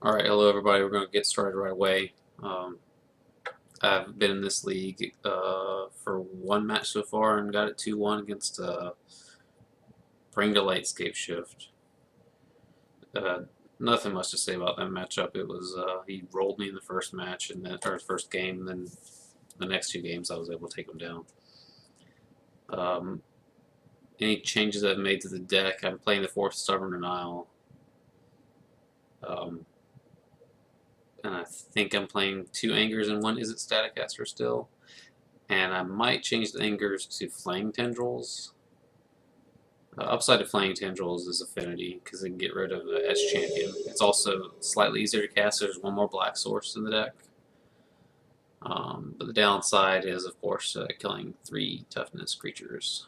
Alright, hello everybody, we're going to get started right away. I've been in this league for one match so far and got it 2-1 against Bring to Lightscape Shift. Nothing much to say about that matchup. It was he rolled me in the first match and then first game, and then the next two games I was able to take him down. Any changes I've made to the deck, I'm playing the 4th Stubborn Denial. And I think I'm playing 2 Angers and 1 Is It Staticaster still. And I might change the Angers to Flaying Tendrils. Upside of Flaying Tendrils is Affinity, because it can get rid of the S champion. It's also slightly easier to cast. There's one more black source in the deck. But the downside is, of course, killing 3 toughness creatures.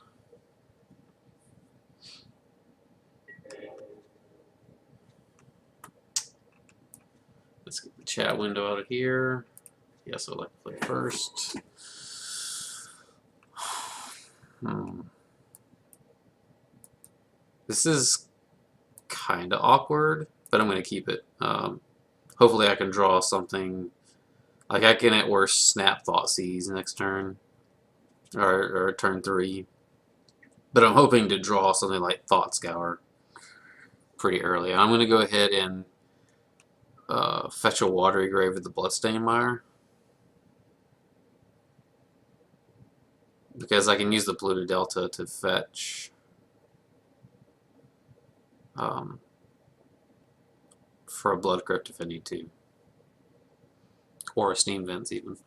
Let's get the chat window out of here. Yes, I'd like to play first. This is kind of awkward, but I'm going to keep it. Hopefully I can draw something. Like I can at worst snap Thoughtseize next turn, or turn 3. But I'm hoping to draw something like Thought Scour pretty early. I'm going to go ahead and fetch a Watery Grave with the Bloodstained Mire, because I can use the Polluted Delta to fetch for a Blood Crypt if I need to, or a Steam Vents even.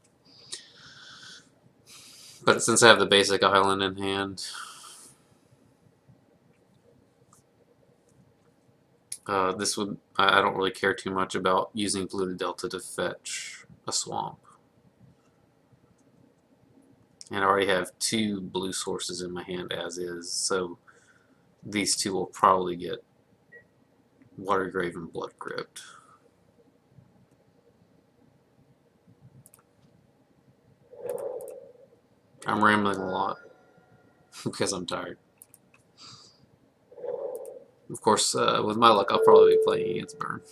But since I have the basic island in hand, I don't really care too much about using Polluted Delta to fetch a swamp. And I already have 2 blue sources in my hand as is, so these 2 will probably get Watery Grave and Blood Crypt. I'm rambling a lot because I'm tired. Of course, with my luck, I'll probably be playing against Burn.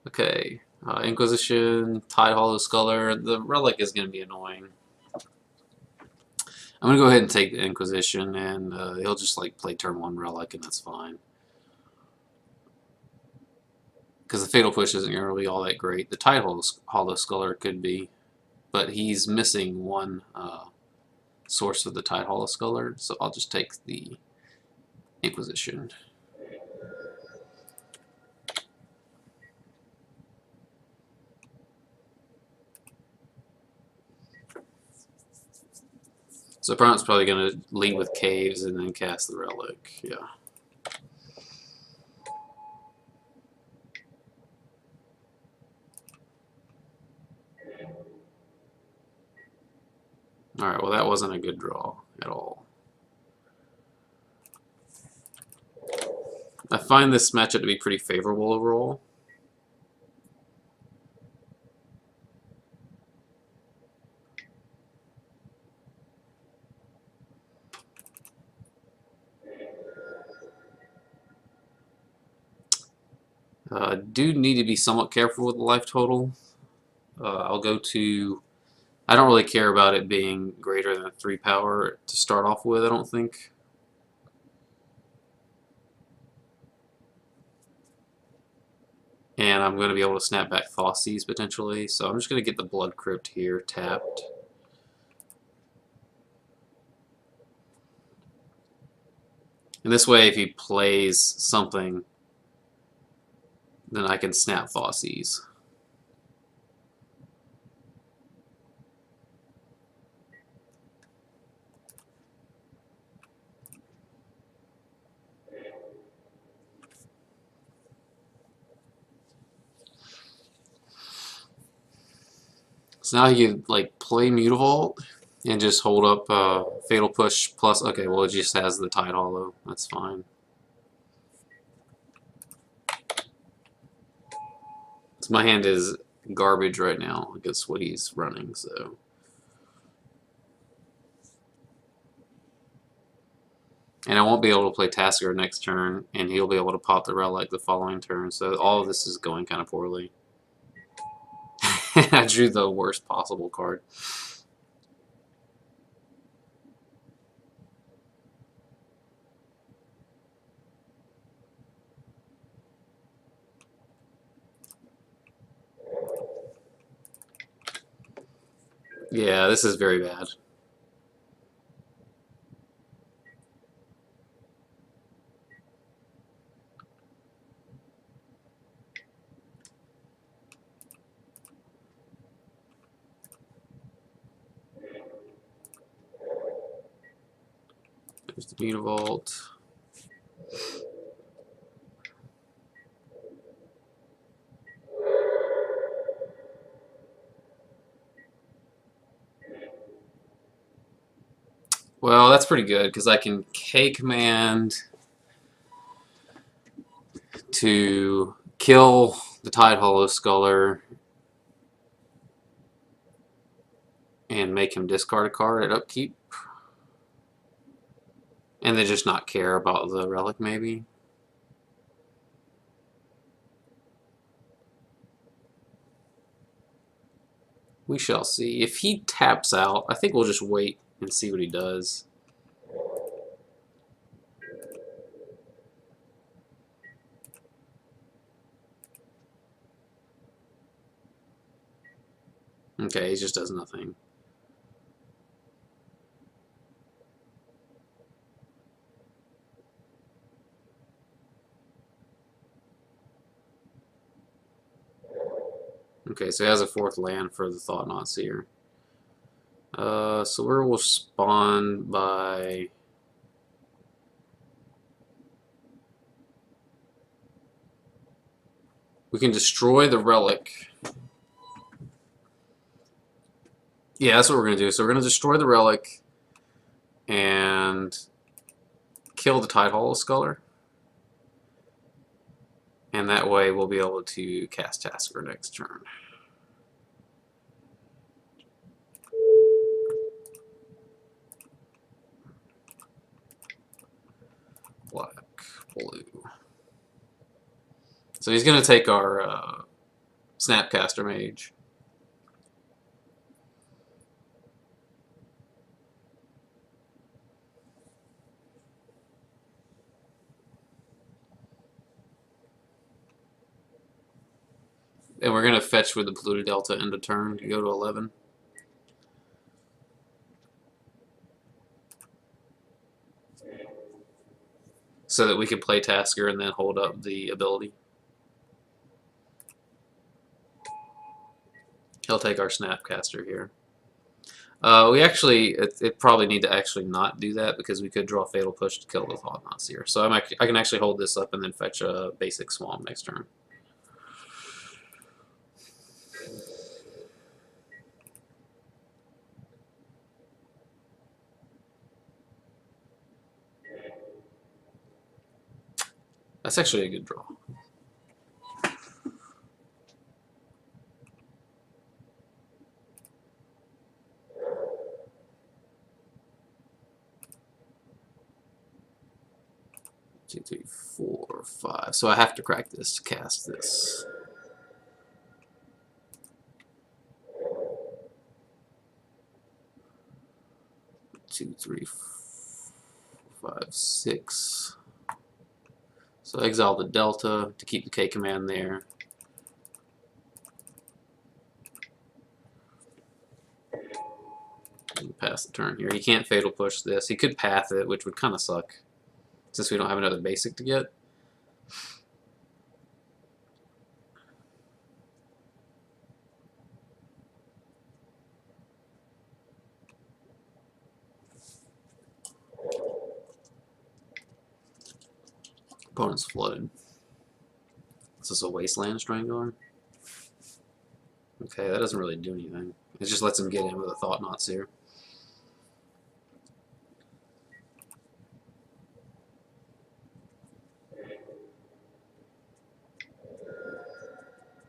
Okay, Inquisition, Tidehollow Sculler. The Relic is going to be annoying. I'm going to go ahead and take the Inquisition, and he'll just like play turn 1 Relic, and that's fine. Because the Fatal Push isn't really all that great. The Tidehollow Sculler could be, but he's missing 1 source of the Tidehollow Sculler, so I'll just take the Inquisition. So opponent's probably going to lead with Caves and then cast the Relic. Yeah. Alright, well that wasn't a good draw at all. I find this matchup to be pretty favorable overall. Do need to be somewhat careful with the life total. I'll go to... I don't really care about it being greater than 3 power to start off with, I don't think. And I'm going to be able to snap back Thoughtseize potentially, so I'm just going to get the Blood Crypt here tapped. And this way, if he plays something, then I can snap Thoughtseize. So now you can like play Mutavault and just hold up Fatal Push plus. Okay, well it just has the Tidehollow. That's fine. So my hand is garbage right now against what he's running. So And I won't be able to play Tasker next turn, and he'll be able to pop the relic the following turn. So all of this is going kind of poorly. I drew the worst possible card. Yeah, this is very bad. There's the Mutavault. Well, that's pretty good, because I can K-command to kill the Tide Hollow Sculler and make him discard a card at upkeep. And then just not care about the relic, maybe. We shall see. If he taps out, I think we'll just wait and see what he does. Okay, he just does nothing. Okay, so he has a 4th land for the Thought-Knot Seer. So where we'll spawn by... We can destroy the relic. Yeah, that's what we're going to do. So we're going to destroy the relic and kill the Tide Hollow Sculler. And that way we'll be able to cast Tasker next turn. Black, blue. So he's going to take our Snapcaster Mage. And we're going to fetch with the Polluted Delta end of turn to go to 11. So that we can play Tasker and then hold up the ability. He'll take our Snapcaster here. We actually, it probably need to actually not do that because we could draw Fatal Push to kill the Thought-Knot Seer. So I can actually hold this up and then fetch a basic Swamp next turn. That's actually a good draw. Two, three, four, five. So I have to crack this to cast this. Two, three, four, five, six. So exile the Delta to keep the K command there. And pass the turn here. He can't Fatal Push this. He could Path it, which would kind of suck since we don't have another basic to get. Opponent's flooded. This is a Wasteland Strangler. Okay, that doesn't really do anything. It just lets him get in with a Thought-Knot Seer.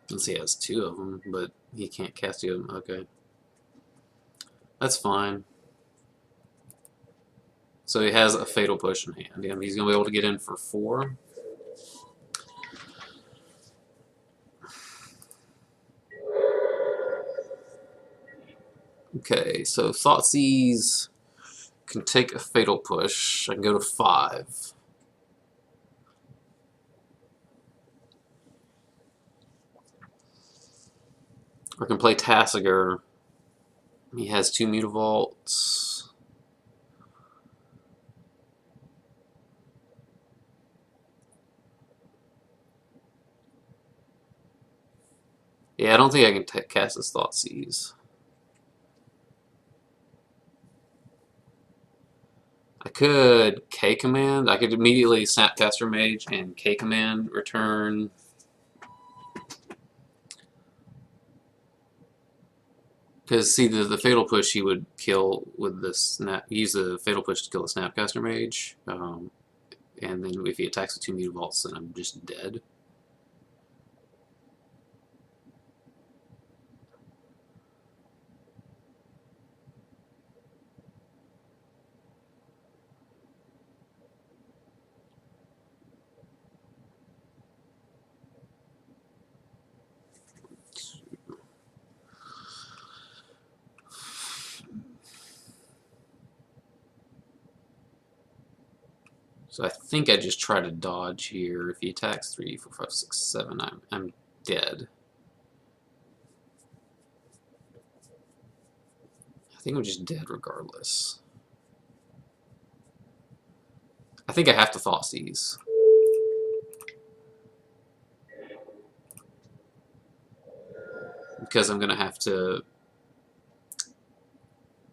Since he has 2 of them, but he can't cast 2 of them. Okay. That's fine. So he has a Fatal Push in hand. Yeah, he's going to be able to get in for 4. Okay, so Thoughtseize can take a Fatal Push. I can go to 5. Or can play Tassiger. He has 2 Mutavaults. Yeah, I don't think I can cast this Thoughtseize. I could K-Command. I could immediately Snapcaster Mage and K-Command return. Because, see, the Fatal Push he would kill with the snap. Use the Fatal Push to kill the Snapcaster Mage. And then if he attacks with 2 Mutavaults, then I'm just dead. So I think I just try to dodge here. If he attacks 3, 4, 5, 6, 7, I'm dead. I think I'm just dead regardless. I think I have to Thoughtseize. Because I'm going to have to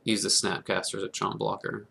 use the Snapcaster as a Chomp Blocker.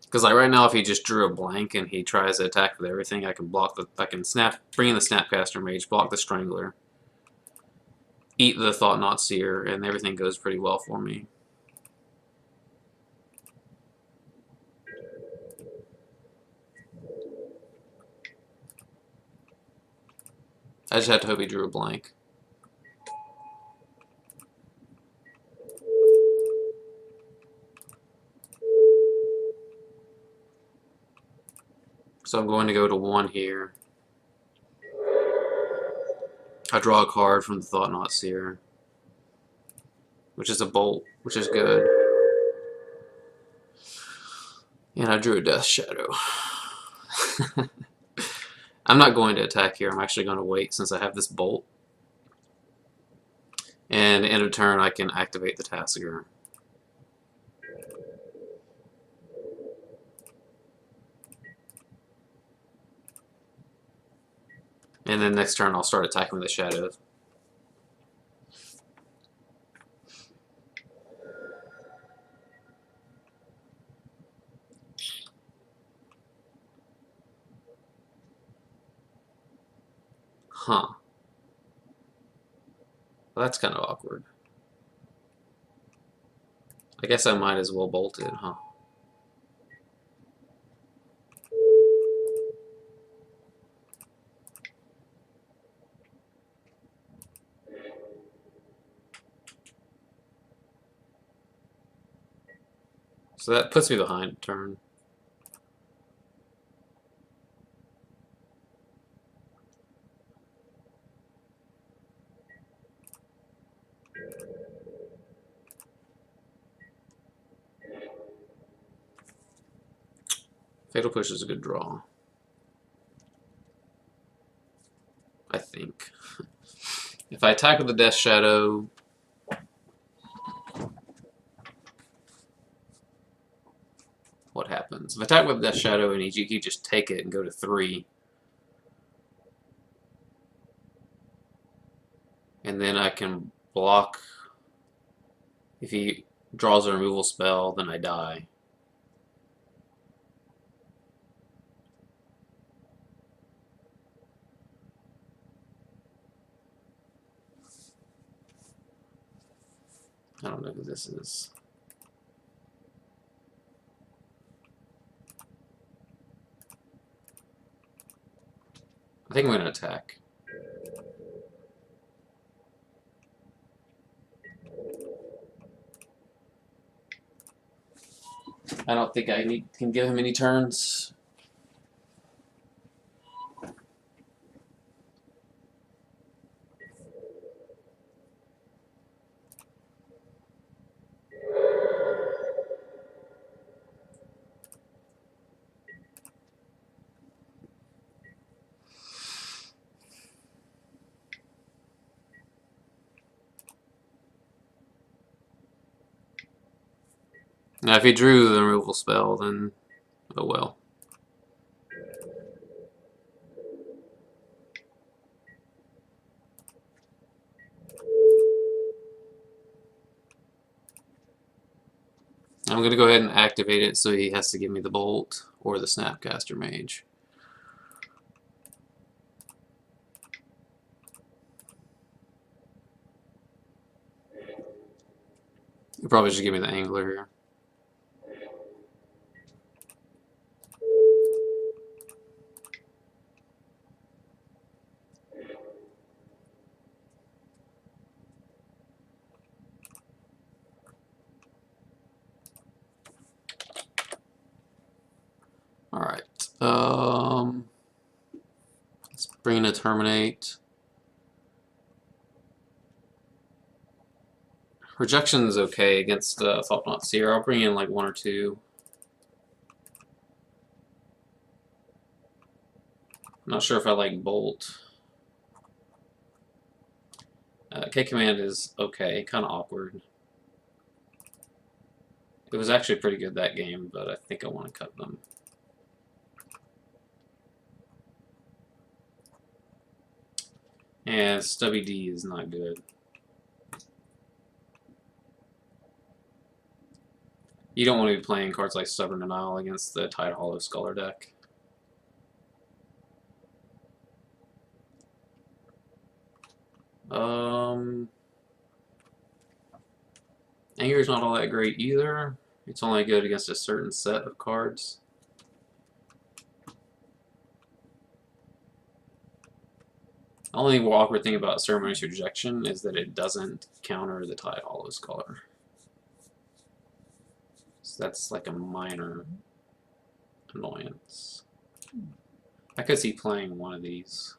Because like right now, if he just drew a blank and he tries to attack with everything, I can block the. I can bring in the Snapcaster Mage, block the Strangler, eat the Thought-Knot Seer, and everything goes pretty well for me. I just had to hope he drew a blank. So I'm going to go to 1 here. I draw a card from the Thought-Knot Seer, which is a Bolt, which is good. And I drew a Death Shadow. I'm not going to attack here. I'm actually going to wait since I have this Bolt. And end of turn, I can activate the Tassiger. And then next turn, I'll start attacking with the Shadows. Huh. Well, that's kind of awkward. I guess I might as well bolt it, huh? So that puts me behind turn. Fatal Push is a good draw. I think. If I attack with the Death Shadow, what happens? If I attack with Death Shadow and he just take it and go to 3. And then I can block. If he draws a removal spell, then I die. I don't know who this is. I think I'm going to attack. I don't think I can give him any turns. Now, if he drew the removal spell, then oh well. I'm going to go ahead and activate it so he has to give me the Bolt or the Snapcaster Mage. You probably should give me the Angler here. Alright. Let's bring in a Terminate. Rejection is okay against Thought Not Seer. I'll bring in like 1 or 2. I'm not sure if I like Bolt. K-Command is okay, kind of awkward. It was actually pretty good that game, but I think I want to cut them. And Stubby D is not good. You don't want to be playing cards like Stubborn Denial against the Tide Hollow Scholar deck. Anger's not all that great either. It's only good against a certain set of cards. The only awkward thing about Ceremonious Rejection is that it doesn't counter the Tide Hollow Scholar. So that's like a minor annoyance. I could see playing one of these.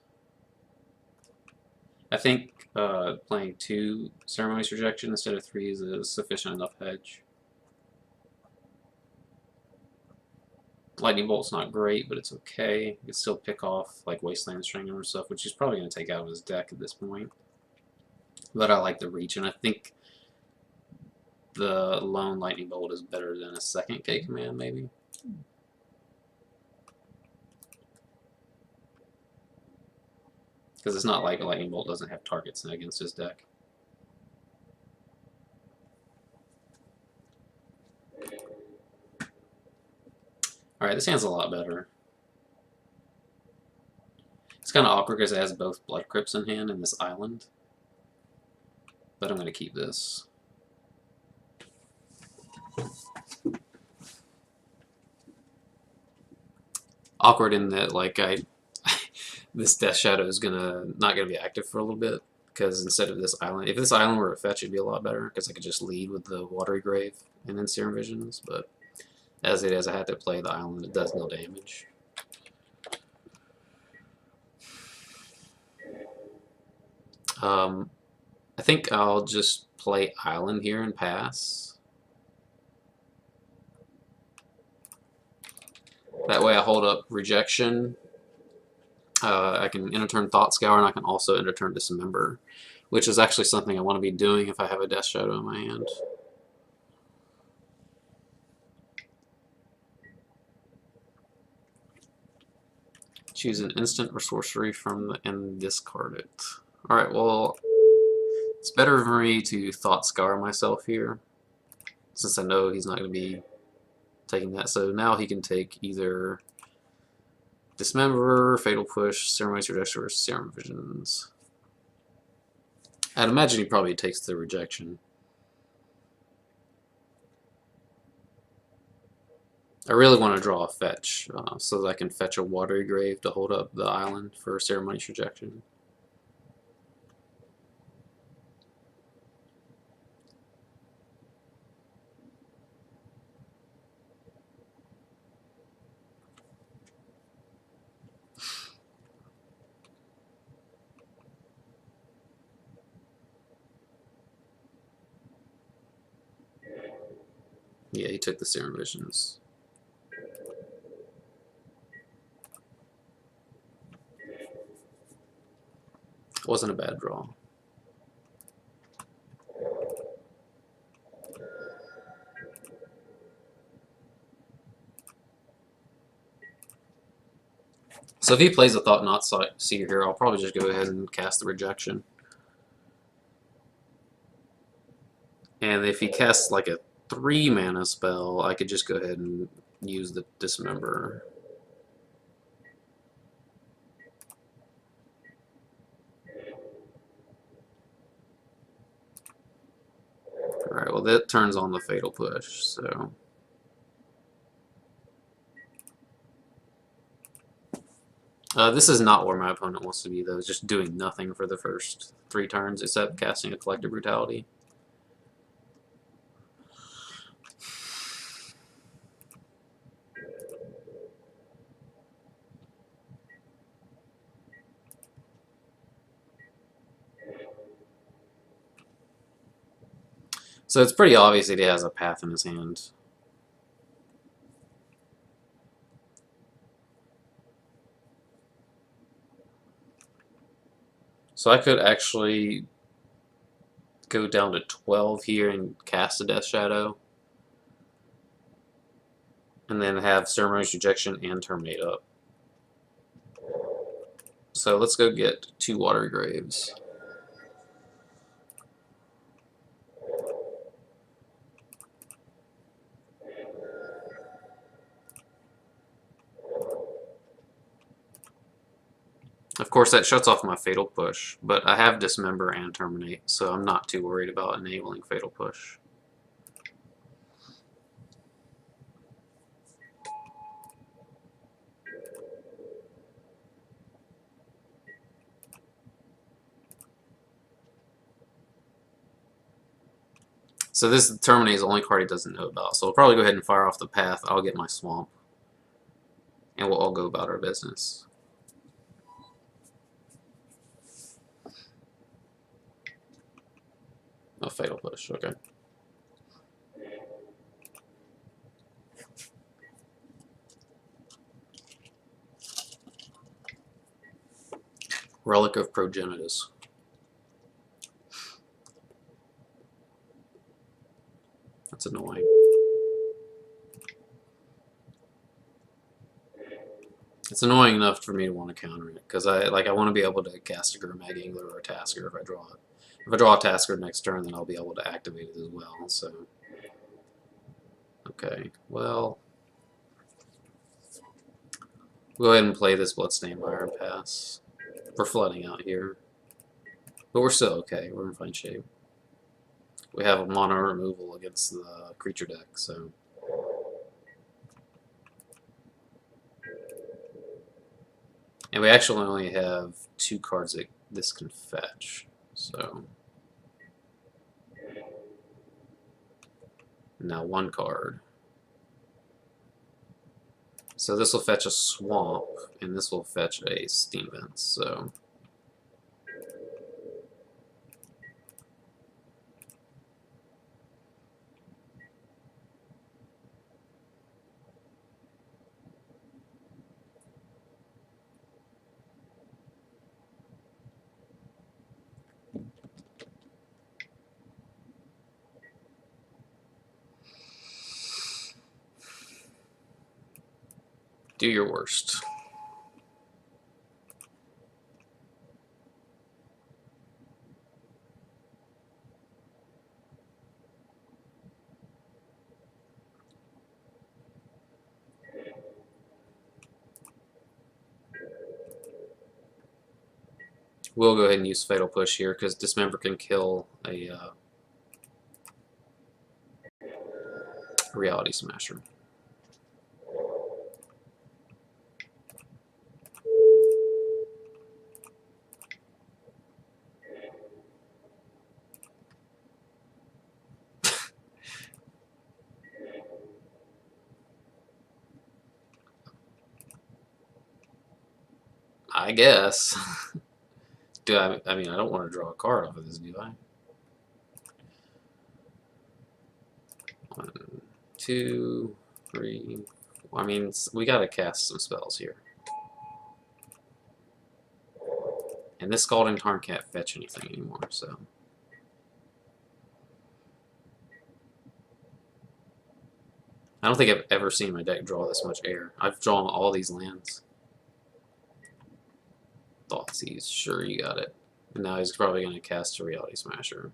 I think playing 2 Ceremonious Rejection instead of 3 is a sufficient enough hedge. Lightning Bolt's not great, but it's okay. You can still pick off like Wasteland Strangler and stuff, which he's probably going to take out of his deck at this point. But I like the reach, and I think the lone Lightning Bolt is better than a second K-Command, maybe. Because it's not like a Lightning Bolt doesn't have targets against his deck. Alright, this hand's a lot better. It's kind of awkward because it has both Blood Crypts in hand and this island. But I'm going to keep this. Awkward in that, like, this Death Shadow is not gonna be active for a little bit, because instead of this island, if this island were a fetch, it'd be a lot better, because I could just lead with the Watery Grave and then Serum Visions, but as it is, I had to play the island. It does no damage. I think I'll just play island here and pass. That way I hold up Rejection. I can end a turn Thought Scour, and I can also end a turn Dismember, which is actually something I want to be doing if I have a Death Shadow in my hand. Choose an instant or sorcery from the and discard it. Alright, well, It's better for me to thought scour myself here, since I know he's not going to be taking that. So now he can take either Dismember, Fatal Push, Ceremonious Rejection, or Serum Visions. I'd imagine he probably takes the rejection. I really want to draw a fetch, so that I can fetch a Watery Grave to hold up the island for Ceremonious Rejection. Yeah, he took the Serum Visions. Wasn't a bad draw. So if he plays a Thought Knot Seer here, I'll probably just go ahead and cast the Rejection. And if he casts like a 3-mana spell, I could just go ahead and use the Dismember. Alright, well that turns on the Fatal Push, so... this is not where my opponent wants to be, though. It's just doing nothing for the first 3 turns, except casting a Collective Brutality. So it's pretty obvious that he has a path in his hand. So I could actually go down to 12 here and cast a Death Shadow. And then have Ceremonious Rejection and Terminate up. So let's go get 2 Watery Graves. Of course, that shuts off my Fatal Push, but I have Dismember and Terminate, so I'm not too worried about enabling Fatal Push. So this Terminate is the only card he doesn't know about, so I'll probably go ahead and fire off the path. I'll get my Swamp, and we'll all go about our business. A Fatal Push, okay. Relic of Progenitus. That's annoying. It's annoying enough for me to want to counter it, because I want to be able to cast a Gurmag Angler or a Tasker if I draw it. If I draw a Tasker next turn, then I'll be able to activate it as well, so... Okay, well... We'll go ahead and play this Bloodstained Iron Pass. We're flooding out here. But we're still okay, we're in fine shape. We have a mono removal against the creature deck, so... And we actually only have 2 cards that this can fetch, so... Now 1 card. So this will fetch a Swamp, and this will fetch a Steam Vent, so... Do your worst. We'll go ahead and use Fatal Push here because Dismember can kill a Reality Smasher. I guess. I mean, I don't want to draw a card off of this, do I? 1, 2, 3. I mean, we gotta cast some spells here. And this Scalding Tarn can't fetch anything anymore, so. I don't think I've ever seen my deck draw this much air. I've drawn all these lands. Thoughtseize, sure, you got it. And now he's probably going to cast a Reality Smasher.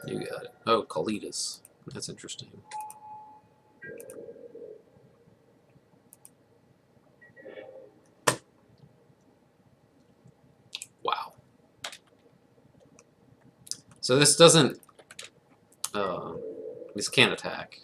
You got it. Oh, Kalidas. That's interesting. Wow. So this doesn't... this can't attack.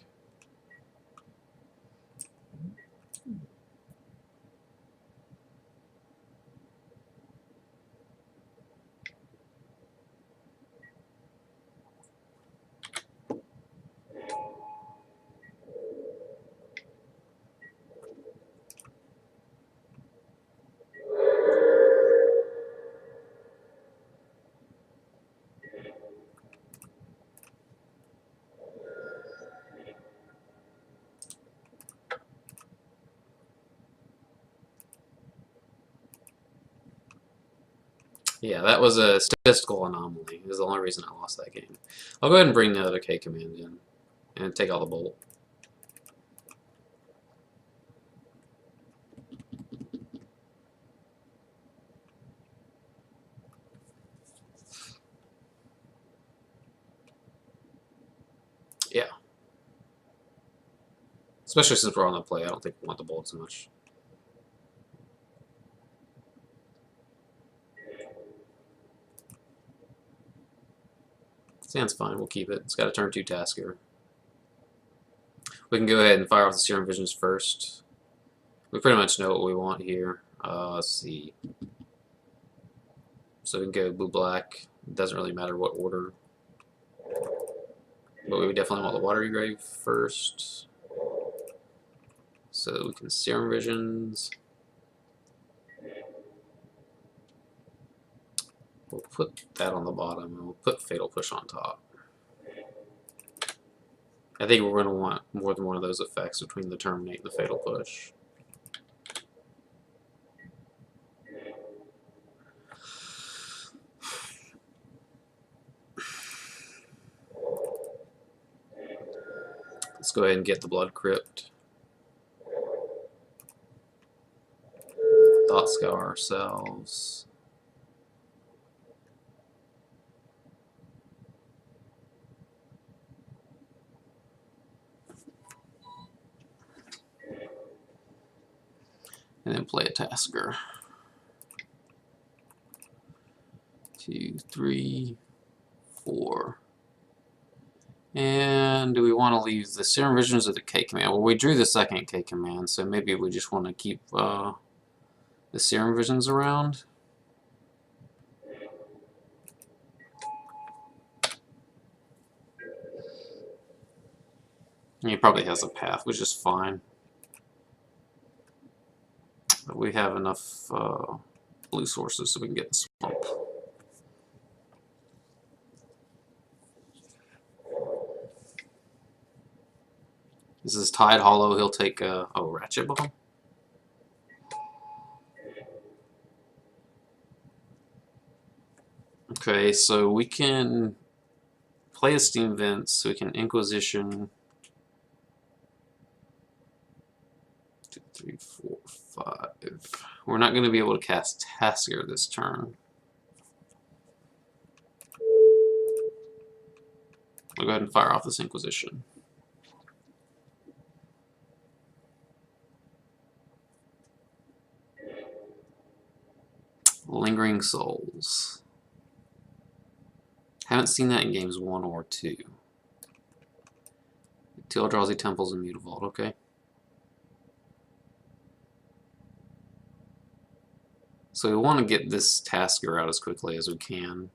Yeah, that was a statistical anomaly. It was the only reason I lost that game. I'll go ahead and bring the other K command in and take all the bolt. Yeah. Especially since we're on the play, I don't think we want the bolt so much. Stand's fine, we'll keep it. It's got a turn 2 Tasker. We can go ahead and fire off the Serum Visions first. We pretty much know what we want here. Let's see. So we can go blue-black. It doesn't really matter what order. But we definitely want the Watery Grave first. So we can Serum Visions. We'll put that on the bottom, and we'll put Fatal Push on top. I think we're going to want more than one of those effects between the Terminate and the Fatal Push. Let's go ahead and get the Blood Crypt. Thought Scour ourselves. And then play a Tasker. 2, 3, 4. And do we want to leave the Serum Visions or the K command? Well, we drew the second K command, so maybe we just want to keep the Serum Visions around. He probably has a path, which is fine. But we have enough blue sources so we can get the swamp. This is Tide Hollow. He'll take a Ratchet Bomb. Okay, so we can play a Steam Vent, so we can Inquisition. 2, 3, 4, 5. We're not going to be able to cast Tasker this turn. I'll go ahead and fire off this Inquisition. Lingering Souls. Haven't seen that in games 1 or 2. Till Drowsy Temples and Mutavault, okay. So we want to get this Tasker out as quickly as we can.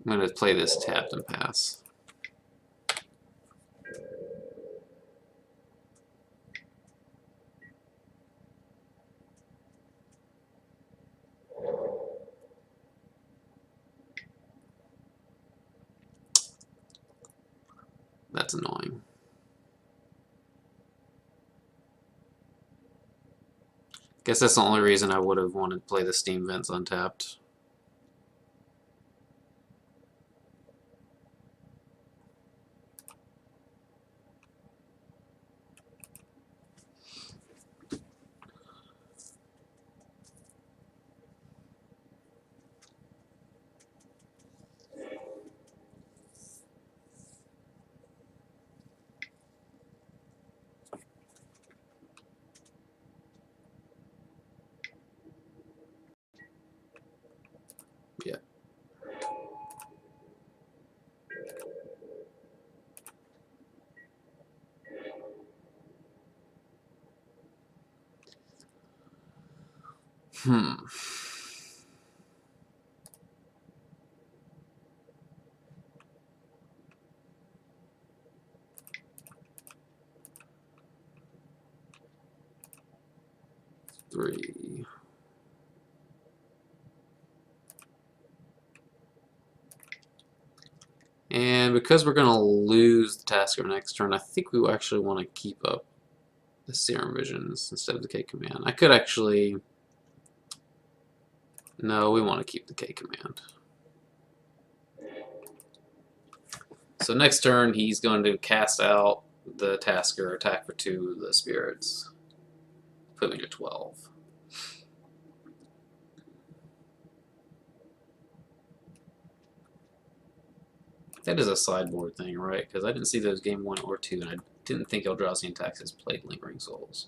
I'm going to play this tapped and pass. That's annoying. Guess that's the only reason I would have wanted to play the Steam Vents untapped. Yeah. Hmm. Three. And because we're going to lose the Tasker next turn, I think we actually want to keep up the Serum Visions instead of the K command. I could actually... No, we want to keep the K command. So next turn, he's going to cast out the Tasker, attack for 2 of the spirits. Put me to 12. That is a sideboard thing, right? Because I didn't see those game 1 or 2, and I didn't think Eldrazi and Taxes played Lingering Souls.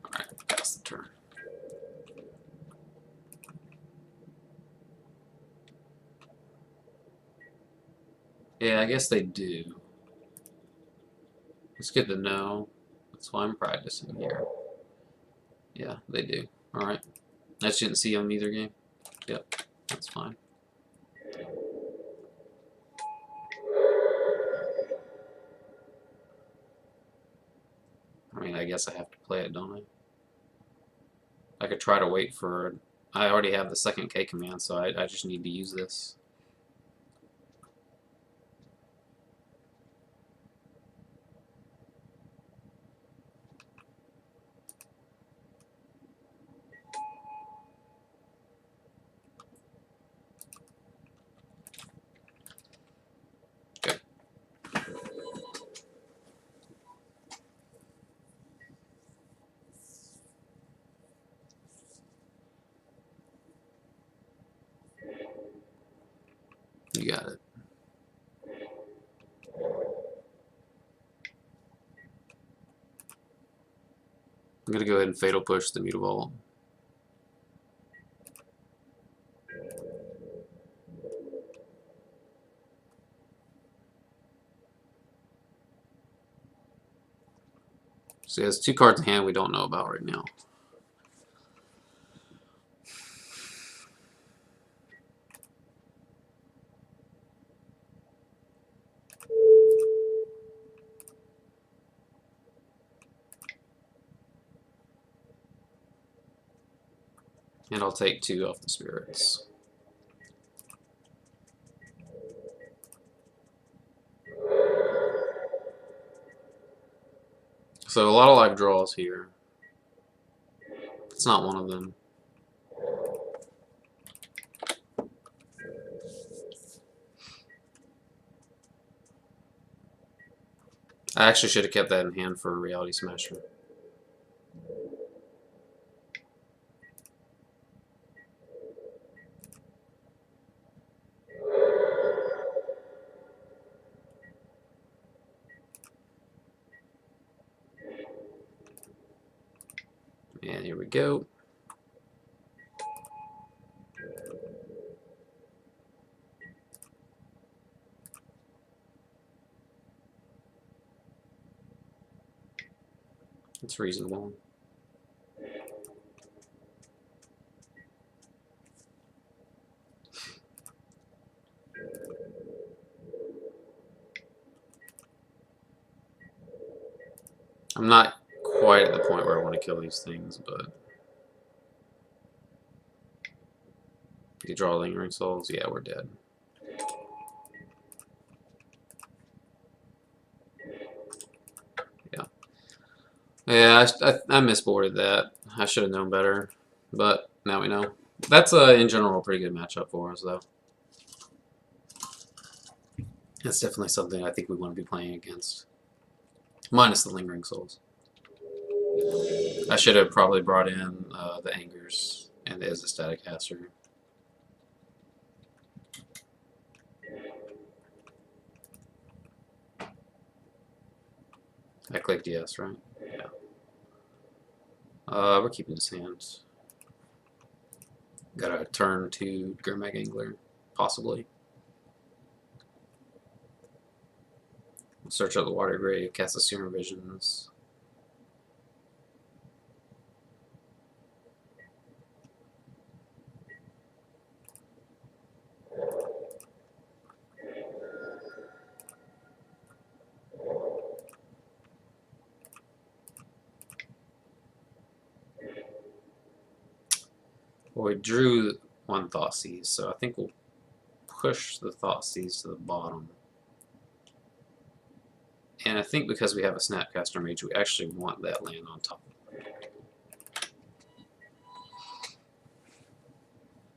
Alright, pass the turn. Yeah, I guess they do. It's good to know. That's why I'm practicing here. Yeah, they do. Alright. I just didn't see them either game. Yep, that's fine. I mean, I guess I have to play it, don't I? I could try to wait for... I already have the second K command, so I just need to use this. Okay. You got it. I'm going to go ahead and Fatal Push the Mutavault. So he has 2 cards in hand we don't know about right now. And I'll take 2 off the spirits. So a lot of live draws here. It's not one of them. I actually should have kept that in hand for a Reality Smasher. Here we go. It's reasonable. I'm not quite at the point where I want to kill these things, but you draw lingering souls. Yeah, we're dead. Yeah. Yeah, I misboarded that. I should have known better, but now we know. That's in general a pretty good matchup for us, though. That's definitely something I think we want to be playing against. Minus the lingering souls. I should have probably brought in the angers and the Static Caster. I clicked yes, right? Yeah. We're keeping his hands. Got a turn to Gurmag Angler, possibly. Search out the water grave, cast the Serum Visions. Well, we drew one Thoughtseize, so I think we'll push the Thoughtseize to the bottom. And I think because we have a Snapcaster Mage, we actually want that land on top.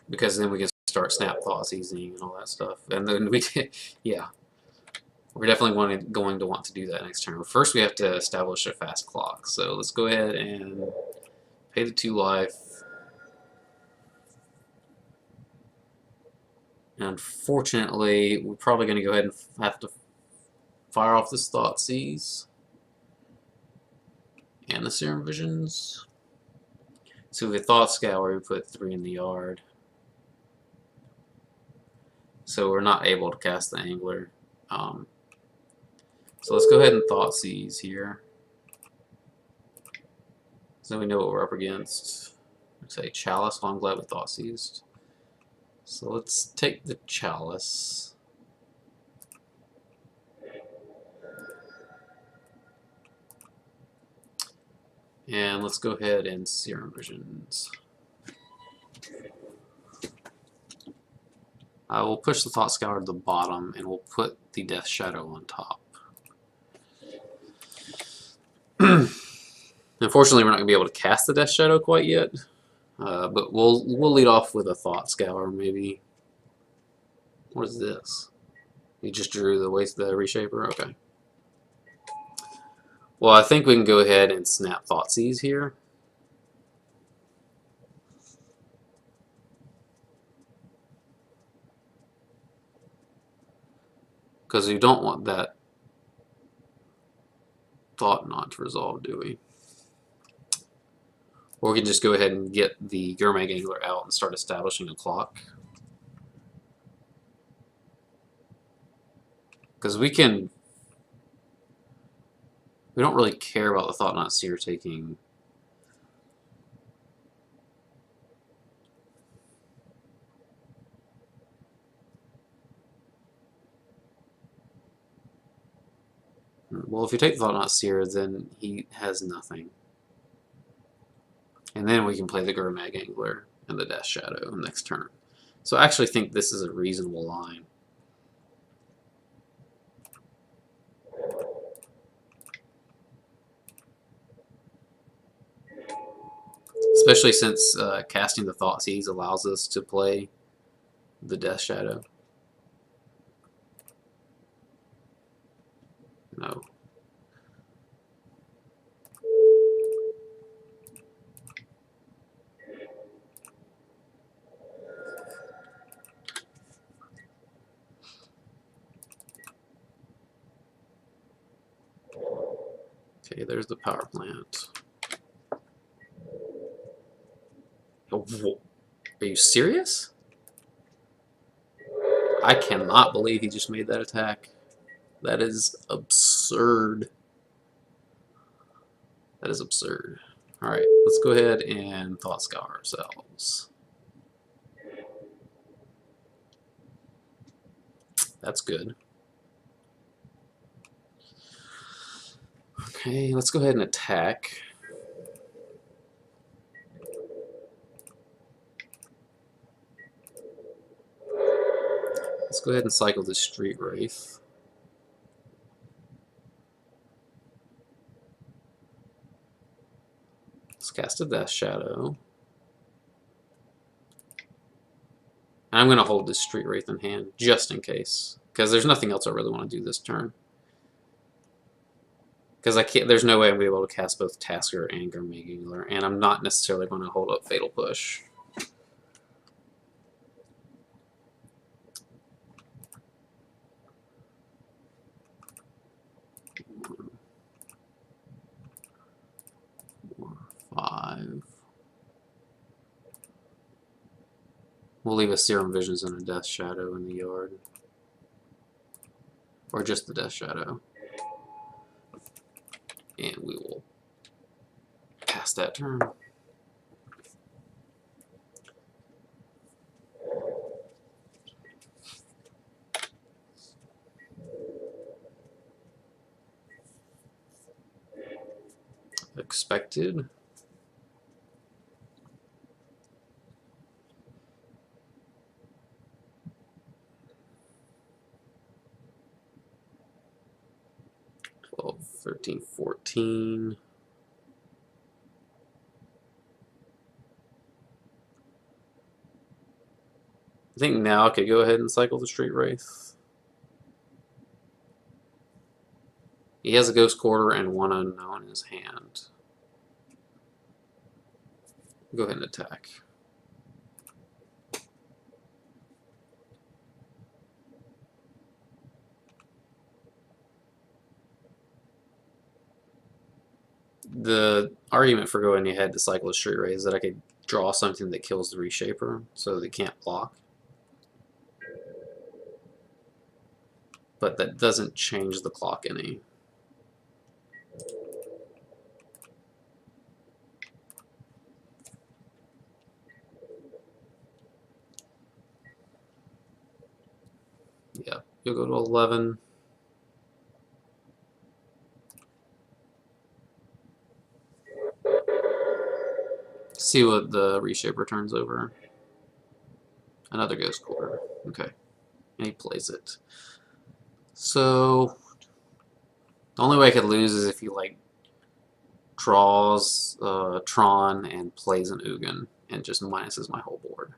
Because then we can start Snap Thoughtseizing and all that stuff. And then we yeah. We're definitely going to want to do that next turn. First, we have to establish a fast clock. So let's go ahead and pay the 2 life. And unfortunately, we're probably going to go ahead and have to fire off this Thoughtseize and the Serum Visions. So with Thought Scour, we put 3 in the yard. So we're not able to cast the Angler. So let's go ahead and Thoughtseize here. So we know what we're up against. Let's say Chalice. Well, I'm glad we Thoughtseized. So let's take the Chalice. And let's go ahead and Serum Visions. I will push the Thought Scour to the bottom, and we'll put the Death Shadow on top. Unfortunately, we're not going to be able to cast the Death Shadow quite yet, but we'll lead off with a Thought Scour, maybe. What is this? You just drew the Reshaper? Okay. Well, I think we can go ahead and snap Thoughtseize here. Because we don't want that Thought Knot to resolve, do we? Or we can just go ahead and get the Gurmag Angler out and start establishing a clock. Because we don't really care about the Thought Knot Seer taking. Well, if you take the Thought Knot Seer, then he has nothing. And then we can play the Gurmag Angler and the Death Shadow next turn. So I actually think this is a reasonable line. Especially since casting the Thoughtseize allows us to play the Death Shadow. No. Okay, there's the power plant. Are you serious? I cannot believe he just made that attack. That is absurd. That is absurd. Alright, let's go ahead and Thought Scour ourselves. That's good. Okay, let's go ahead and attack. Let's go ahead and cycle this Street Wraith. Let's cast a Death Shadow. And I'm going to hold this Street Wraith in hand, just in case. Because there's nothing else I really want to do this turn. Because I can't. There's no way I'm going to be able to cast both Tasker and Garmagula, and I'm not necessarily going to hold up Fatal Push. Five. We'll leave a Serum Visions and a Death Shadow in the yard. Or just the Death Shadow. And we will pass that turn. Expected. Well, 13, 14. I think now I could go ahead and cycle the Street Wraith. He has a Ghost Quarter and one unknown in his hand. Go ahead and attack. The argument for going ahead to cycle a Street Wraith is that I could draw something that kills the Reshaper so they can't block. But that doesn't change the clock any. Yeah, you'll go to 11. See what the Reshaper turns over. Another Ghost Quarter. Okay. And he plays it. So the only way I could lose is if he like draws Tron and plays an Ugin and just minuses my whole board.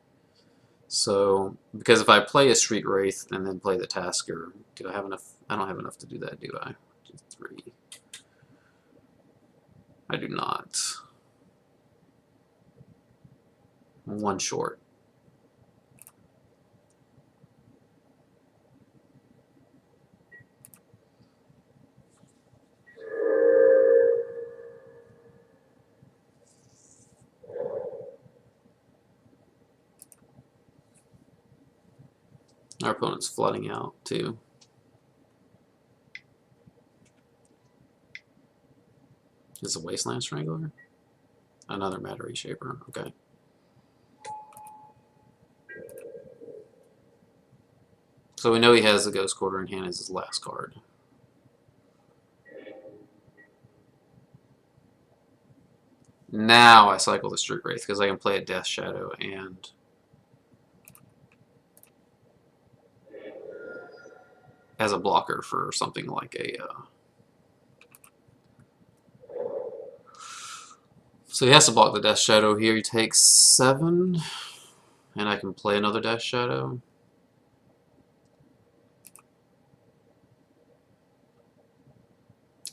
So because if I play a Street Wraith and then play the Tasker, do I have enough? I don't have enough to do that, do I? 3. I do not. One short. Our opponent's flooding out too. Is a Wasteland Strangler? Another Matter Reshaper. Okay. So we know he has the Ghost Quarter in hand as his last card. Now I cycle the Street Wraith because I can play a Death Shadow and as a blocker for something like a so he has to block the Death Shadow here. He takes 7 and I can play another Death Shadow.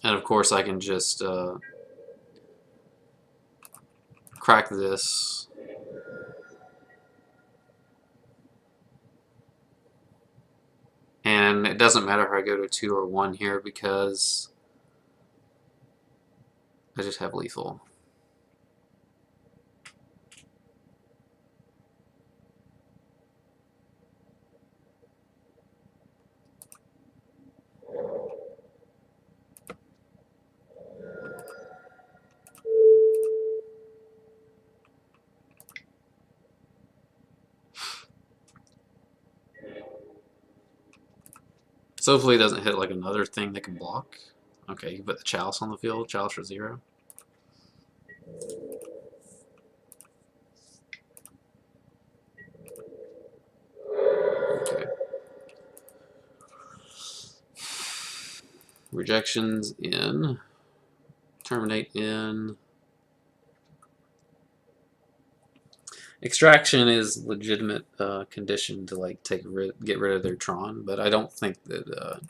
And of course I can just crack this. And it doesn't matter if I go to 2 or 1 here because I just have lethal. So hopefully it doesn't hit like another thing that can block. Okay, you put the Chalice on the field. Chalice for 0. Okay. Rejections in. Terminate in. Extraction is legitimate condition to like get rid of their Tron, but I don't think that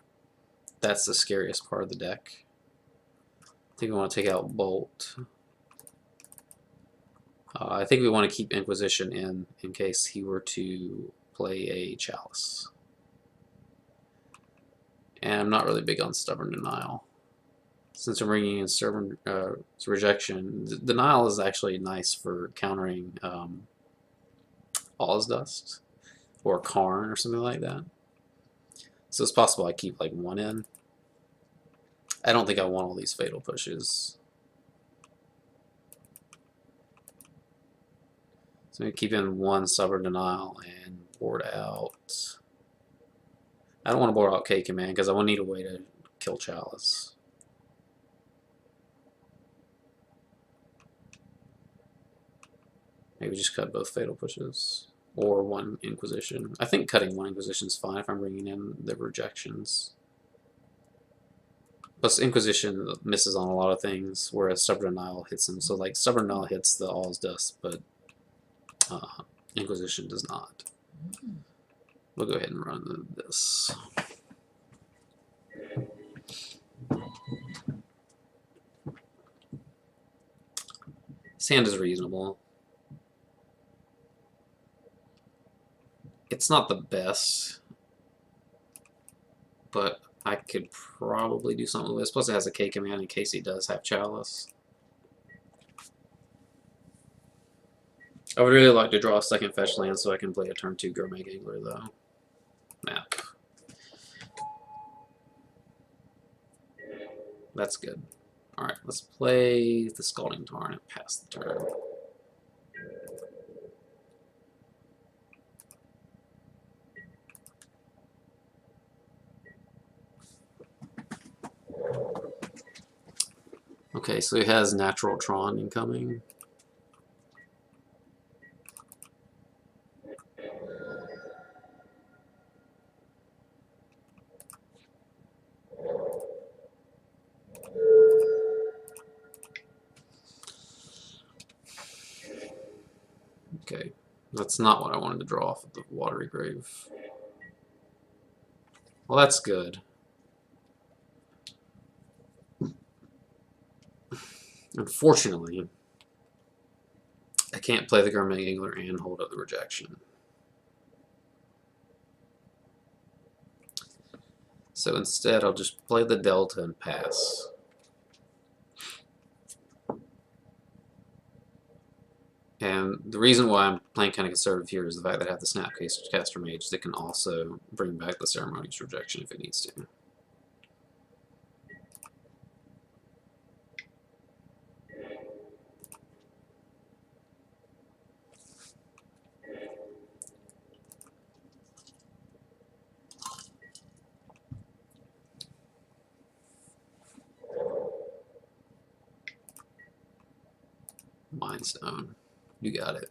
that's the scariest part of the deck. I think we want to take out Bolt. I think we want to keep Inquisition in case he were to play a Chalice. And I'm not really big on Stubborn Denial. Since I'm bringing in Stubborn Rejection, Denial is actually nice for countering All's Dust or Karn or something like that. So it's possible I keep like 1 in. I don't think I want all these Fatal Pushes. So we keep in 1 Stubborn Denial and board out. I don't want to board out K Command because I will need a way to kill Chalice. Maybe just cut both Fatal Pushes. Or 1 Inquisition. I think cutting 1 Inquisition is fine if I'm bringing in the rejections. Plus Inquisition misses on a lot of things, whereas Stubborn Denial hits them. So like Stubborn Denial hits the All's Dust, but Inquisition does not. We'll go ahead and run this. This hand is reasonable. It's not the best, but I could probably do something with this. Plus it has a K command in case he does have Chalice. I would really like to draw a second fetch land so I can play a turn 2 Gourmet Angler though. Map. That's good. Alright, let's play the Scalding Tarn and pass the turn. Okay, so he has Natural Tron incoming. Okay, that's not what I wanted to draw off of the Watery Grave. Well, that's good. Unfortunately, I can't play the Gourmet Angler and hold up the rejection. So instead, I'll just play the Delta and pass. And the reason why I'm playing kind of conservative here is the fact that I have the Snapcaster Mage that can also bring back the Ceremonious Rejection if it needs to. Mindstone. You got it.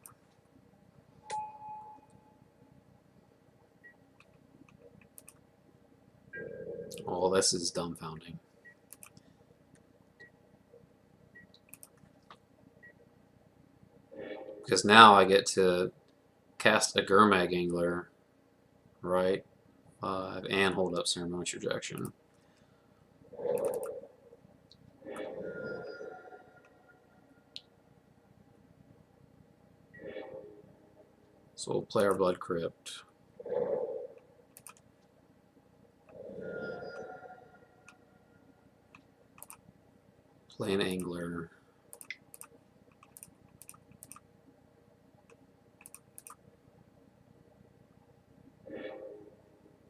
Oh, this is dumbfounding. Because now I get to cast a Gurmag Angler, right? And hold up Ceremonious Rejection. So we'll play our Blood Crypt. Play an Angler.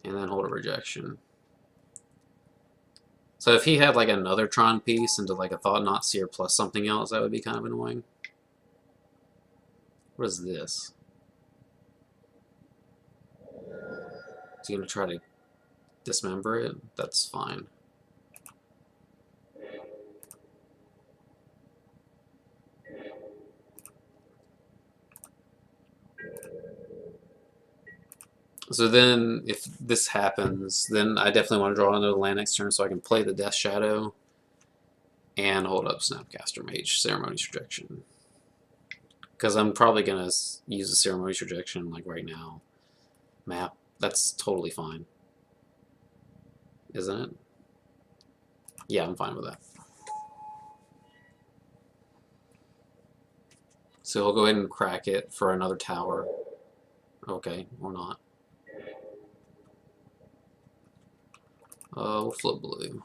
And then hold a Rejection. So if he had like another Tron piece into like a Thought-Knot Seer plus something else, that would be kind of annoying. What is this? Is he going to try to dismember it, that's fine. So then, if this happens, then I definitely want to draw another land next turn so I can play the Death Shadow and hold up Snapcaster Mage, Ceremony's Rejection. Because I'm probably going to use the Ceremony's Rejection like right now. Map, that's totally fine. Isn't it? Yeah, I'm fine with that. So he'll go ahead and crack it for another tower. Okay, or not. We'll flip blue.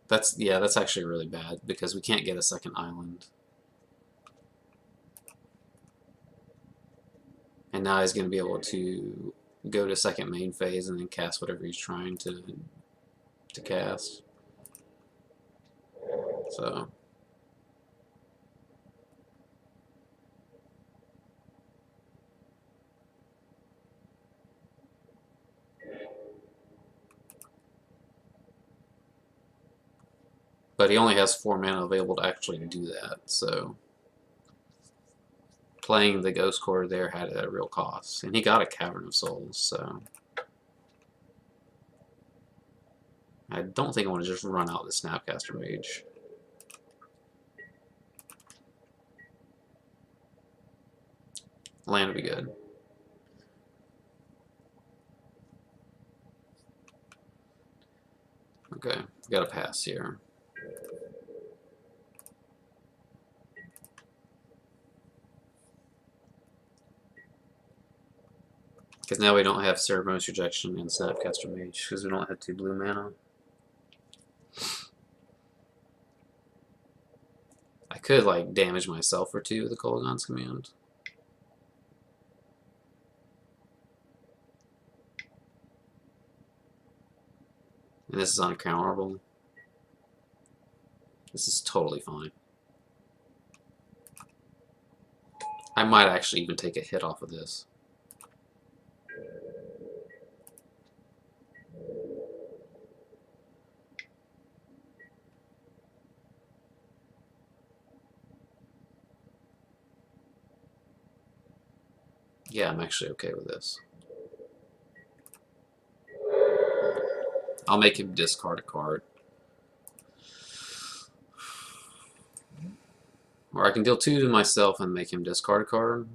That's actually really bad because we can't get a second island. And now he's going to be able to go to second main phase and then cast whatever he's trying to cast. So but he only has 4 mana available to actually do that, so playing the Ghost Core there had a real cost. And he got a Cavern of Souls, so I don't think I want to just run out the Snapcaster Mage. Land would be good. Okay, got a pass here. Because now we don't have Ceremonious Rejection and Snapcaster Mage, because we don't have 2 blue mana. I could, like, damage myself for 2 with the Kolaghan's Command. And this is uncounterable. This is totally fine. I might actually even take a hit off of this. Yeah, I'm actually okay with this. I'll make him discard a card. Or I can deal 2 to myself and make him discard a card.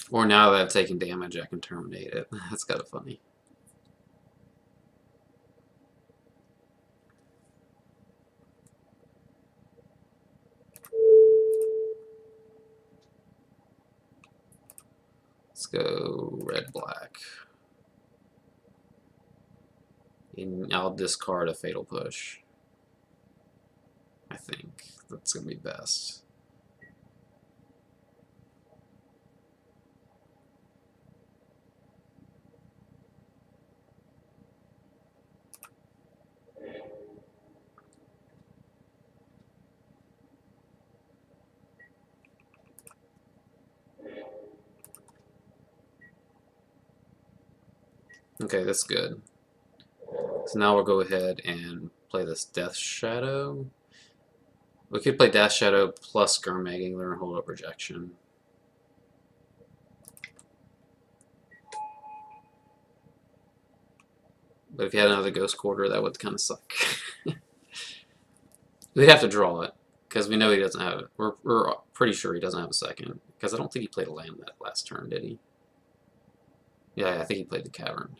Or now that I've taken damage, I can terminate it. That's kind of funny. Let's go red-black. And I'll discard a Fatal Push. I think that's going to be best. Okay, that's good. So now we'll go ahead and play this Death Shadow. We could play Death Shadow plus Gurmag Angler and hold up Rejection. But if you had another Ghost Quarter, that would kind of suck. We'd have to draw it, because we know he doesn't have it. We're pretty sure he doesn't have a second, because I don't think he played a land that last turn, did he? Yeah, I think he played the Cavern.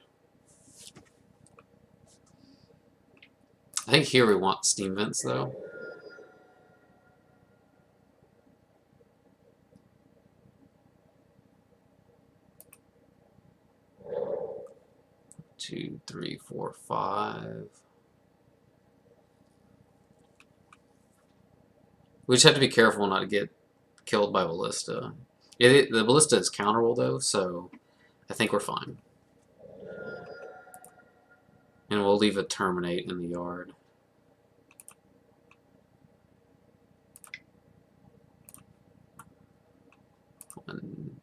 I think here we want Steam Vents, though. Two, three, four, five. We just have to be careful not to get killed by Ballista. The Ballista is counterable, though, so I think we're fine. And we'll leave a Terminate in the yard. 1,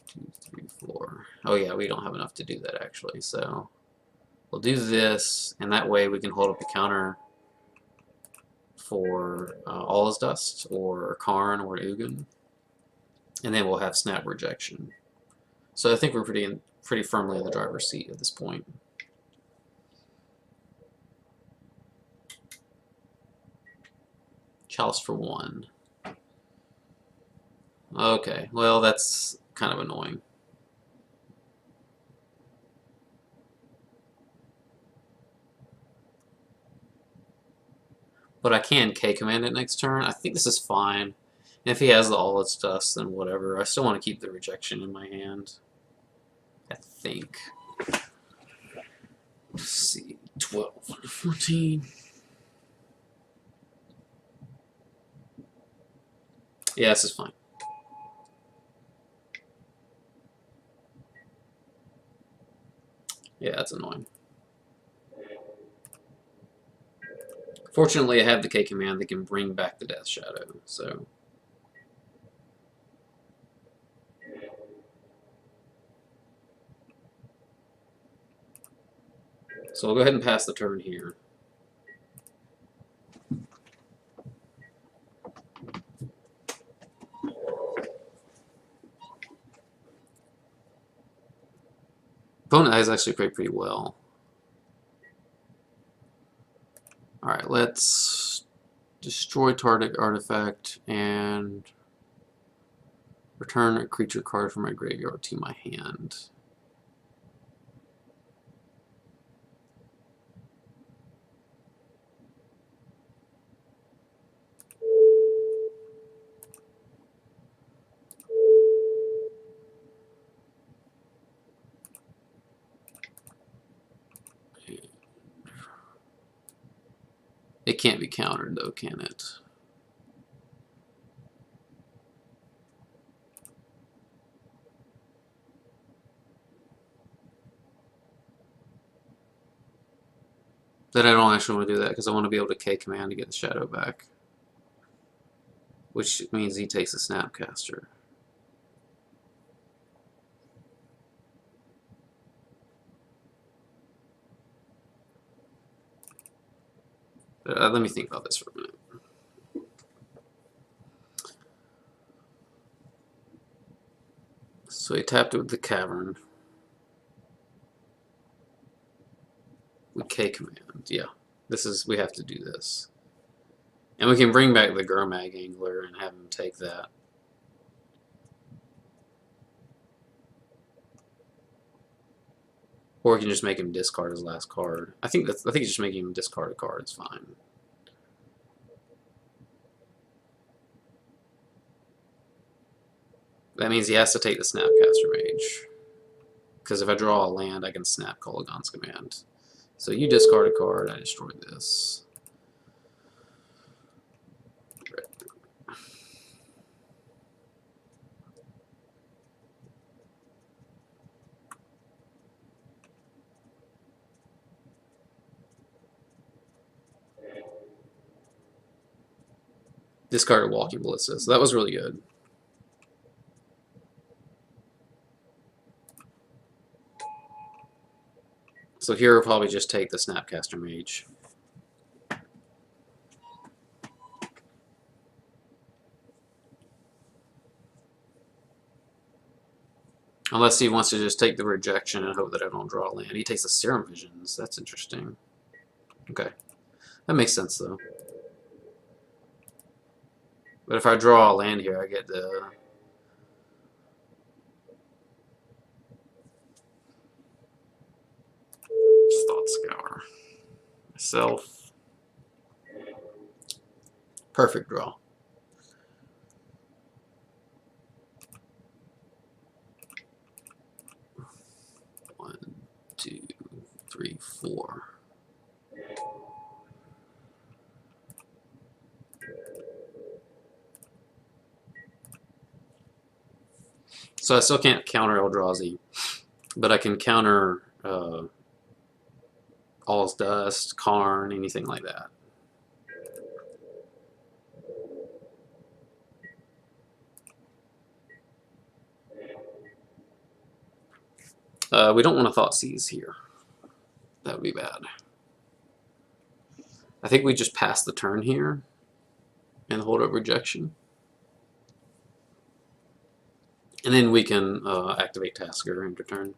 2, 3, 4. Oh yeah, we don't have enough to do that actually, so we'll do this, and that way we can hold up a counter for all is dust or Karn or Ugin, and then we'll have snap rejection. So I think we're pretty firmly in the driver's seat at this point. Chalice for 1. Okay, well that's kind of annoying. But I can K-command it next turn. I think this is fine. And if he has the all its dust, then whatever. I still want to keep the rejection in my hand. I think. Let's see. 12, 14. Yeah, this is fine. Yeah, that's annoying. Fortunately, I have the K command that can bring back the Death Shadow, so. So I'll go ahead and pass the turn here. Opponent has actually played pretty well. Alright, let's destroy target artifact and return a creature card from my graveyard to my hand. It can't be countered though, can it? Then I don't actually want to do that because I want to be able to K command to get the shadow back. Which means he takes a Snapcaster. Let me think about this for a minute. So he tapped it with the Cavern. With K command, yeah. We have to do this. And we can bring back the Gurmag Angler and have him take that. Or we can just make him discard his last card. I think just making him discard a card is fine. That means he has to take the Snapcaster Mage. Because if I draw a land, I can snap Kolaghan's Command. So you discard a card, I destroy this. Discarded Walking Ballista, so that was really good. So here we'll probably just take the Snapcaster Mage. Unless he wants to just take the rejection and hope that I don't draw a land. He takes the Serum Visions. That's interesting. Okay. That makes sense, though. But if I draw a land here, I get the... Thought Scour. Myself. Perfect draw. One, two, three, four. So I still can't counter Eldrazi, but I can counter All's Dust, Karn, anything like that. We don't want to thought seize here. That would be bad. I think we just pass the turn here and hold up rejection. And then we can activate Tasker end of turn.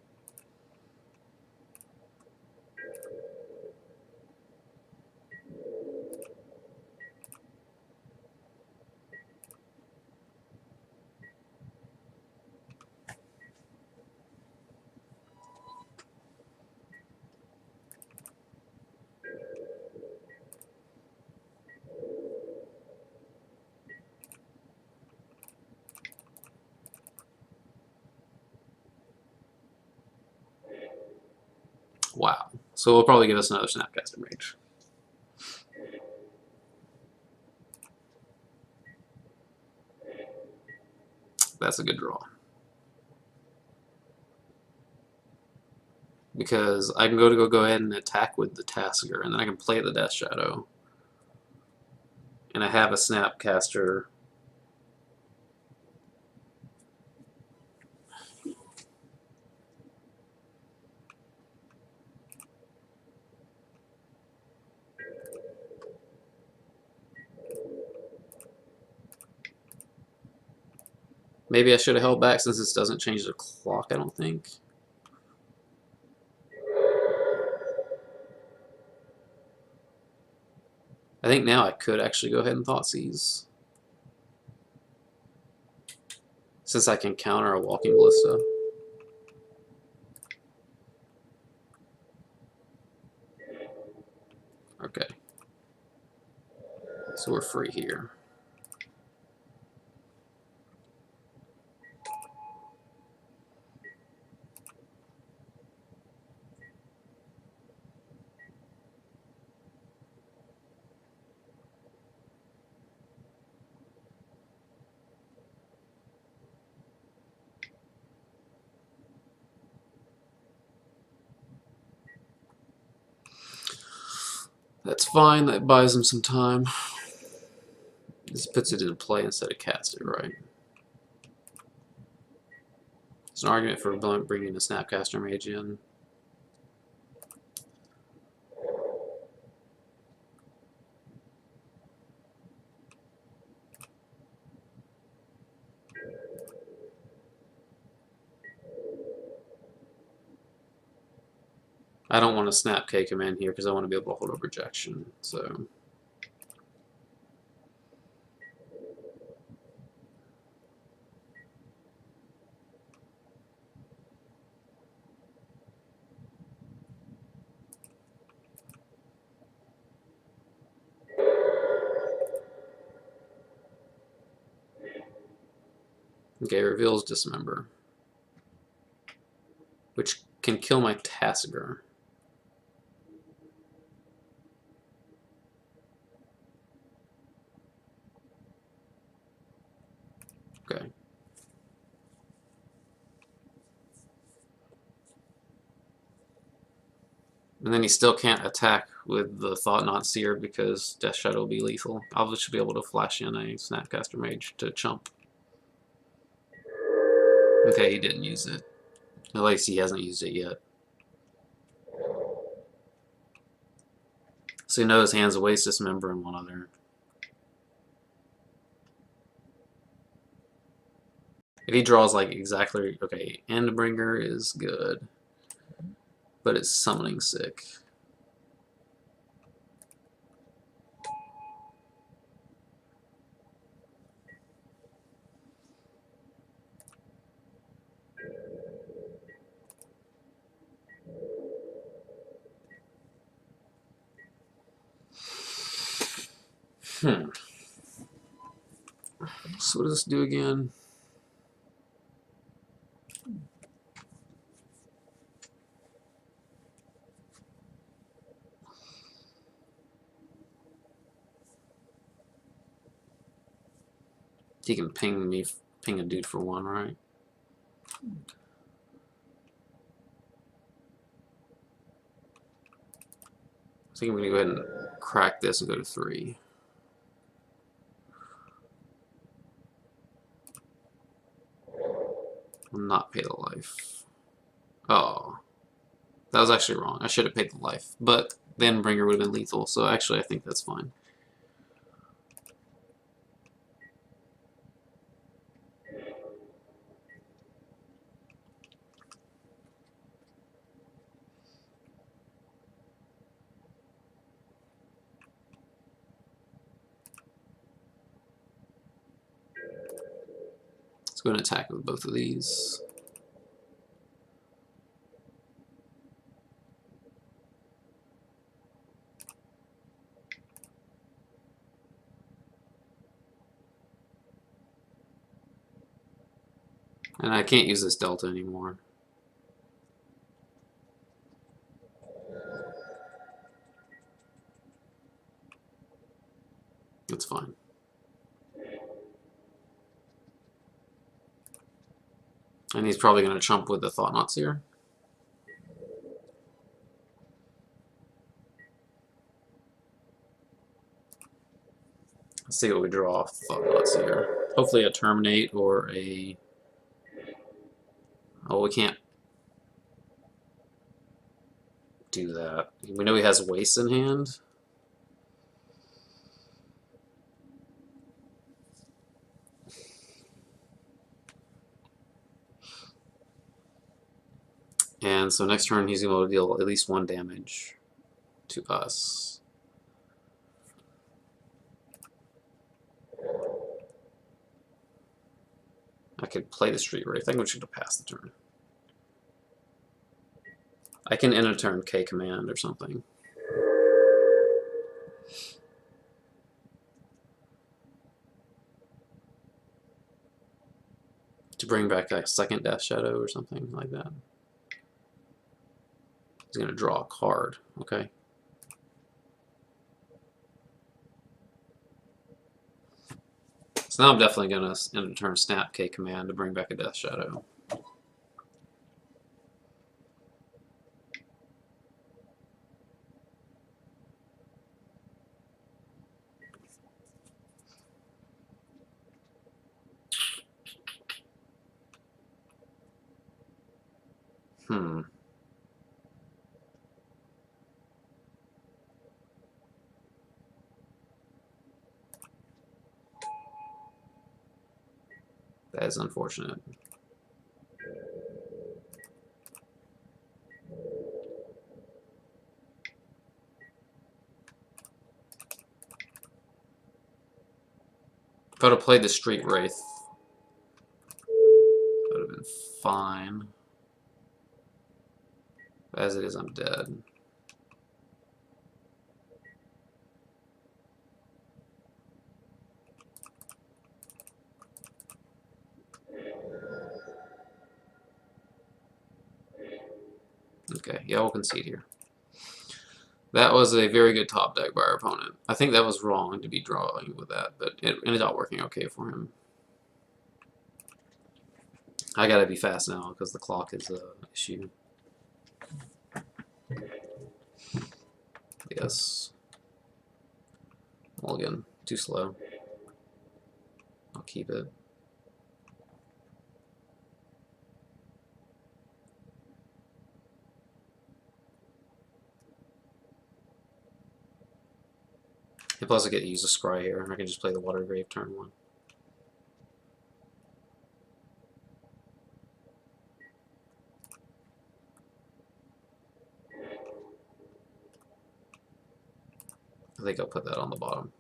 Wow. So it'll probably give us another Snapcaster Mage. That's a good draw. Because I can go ahead and attack with the Tasker, and then I can play the Death Shadow. And I have a Snapcaster. Maybe I should have held back since this doesn't change the clock, I don't think. I think now I could actually go ahead and thought seize. Since I can counter a walking ballista. Okay. So we're free here. That's fine, that buys him some time. This puts it into play instead of cast it, right? It's an argument for bringing the Snapcaster Mage in. I don't want to snap cake him in here because I want to be able to hold up rejection. So okay, reveals Dismember, which can kill my Tasker. Okay. And then he still can't attack with the Thought Not Seer because Death Shadow will be lethal. I'll just be able to flash in a Snapcaster Mage to chump. Okay, he didn't use it. At least he hasn't used it yet. So he knows hands a waste Dismember and one other. If he draws like exactly, okay, Endbringer is good, but it's summoning sick. So what does this do again? He can ping a dude for one, right? I think I'm gonna go ahead and crack this and go to 3. I'll not pay the life. Oh, that was actually wrong. I should have paid the life, but then Bringer would have been lethal, so actually I think that's fine. Let's go and attack with both of these. And I can't use this delta anymore. It's fine. And he's probably going to chump with the Thought-Knot Seer. Let's see what we draw off Thought-Knot Seer. Hopefully a Terminate or a... Oh, we can't do that. We know he has Waste in hand. And so next turn he's going to deal at least 1 damage to us. I could play the Street Wraith. I think we should have passed the turn. I can end a turn K command or something. To bring back a second Death Shadow or something like that. He's going to draw a card. Okay. So now I'm definitely going to end a turn Snap K command to bring back a Death Shadow. That is unfortunate. If I'd have played the Street Wraith, that would have been fine. As it is, I'm dead. Okay, yeah, we'll concede here. That was a very good top deck by our opponent. I think that was wrong to be drawing with that, but it ended up working okay for him. I gotta be fast now because the clock is an issue. Yes. Mulligan. Too slow. I'll keep it. And plus I get to use a scry here. I can just play the Water Grave turn 1. I think I'll put that on the bottom.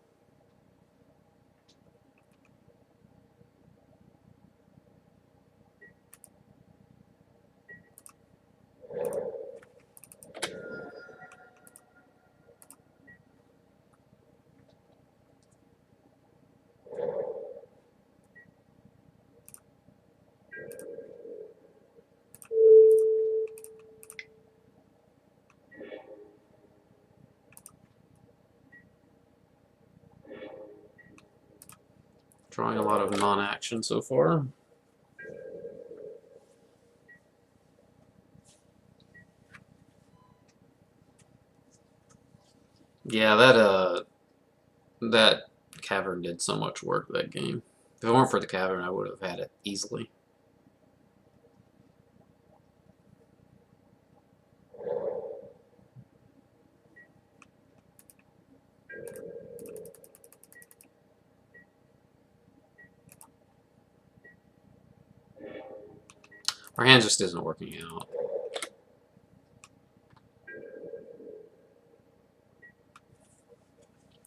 Drawing a lot of non-action so far. Yeah, that cavern did so much work that game. If it weren't for the cavern, I would have had it easily. Our hand just isn't working out.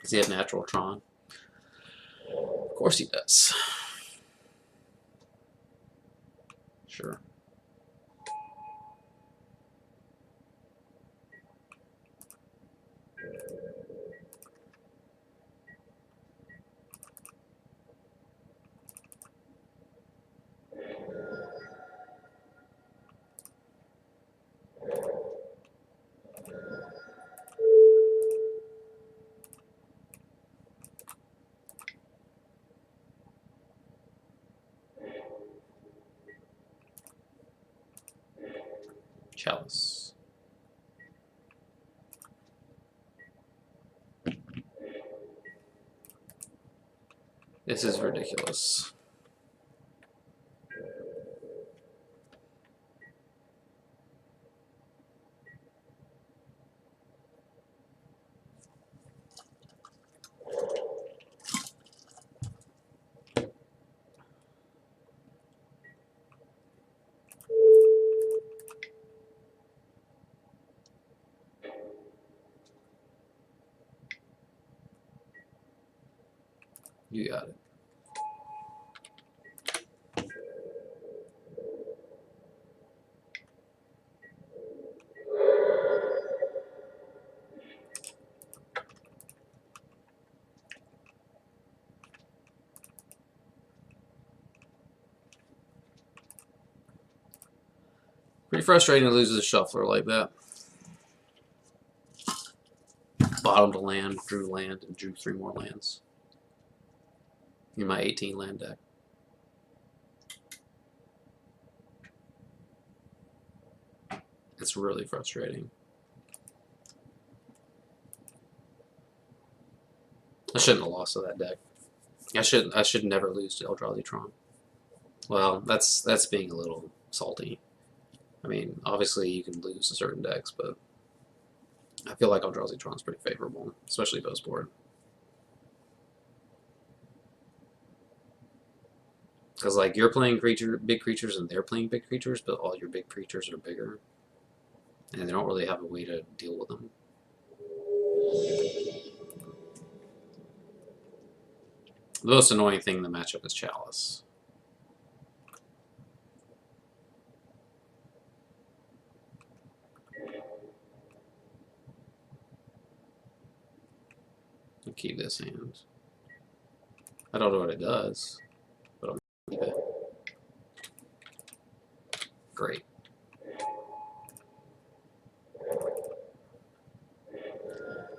Does he have natural Tron? Of course he does. Sure. Chalice. This is ridiculous. You got it. Pretty frustrating to lose a shuffler like that. Bottomed a land, drew land, and drew 3 more lands in my 18 land deck. It's really frustrating. I shouldn't have lost to that deck. I should never lose to Eldrazi Tron. Well, that's being a little salty. I mean, obviously you can lose to certain decks, but I feel like Eldrazi Tron's pretty favorable, especially post board. Because like you're playing big creatures and they're playing big creatures, but all your big creatures are bigger, and they don't really have a way to deal with them. The most annoying thing in the matchup is Chalice. I'll keep this hand. I don't know what it does, but I'm gonna keep it. Great.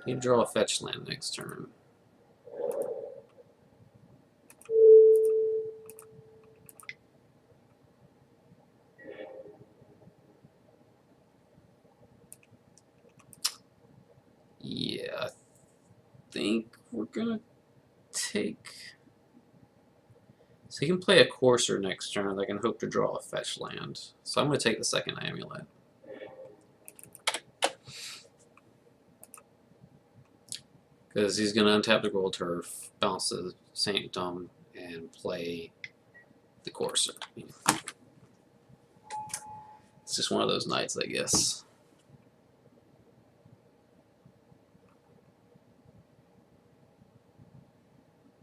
You draw a fetch land next turn. Yeah, I think we're gonna take. So he can play a Courser next turn. I can hope to draw a fetch land. So I'm gonna take the second Amulet. Because he's gonna untap the Gold Turf, bounce the Sanctum, and play the Courser. It's just one of those nights, I guess.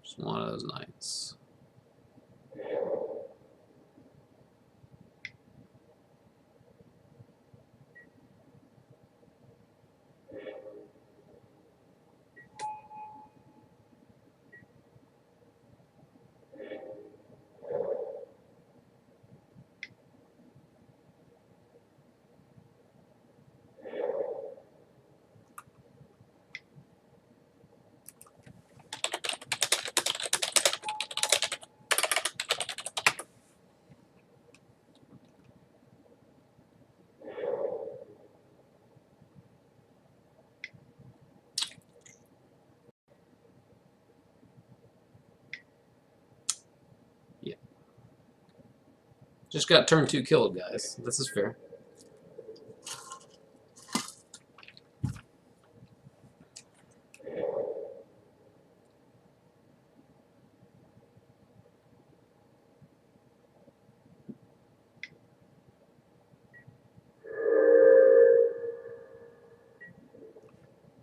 Just one of those nights. Yeah. Just got turn 2 killed, guys. This is fair.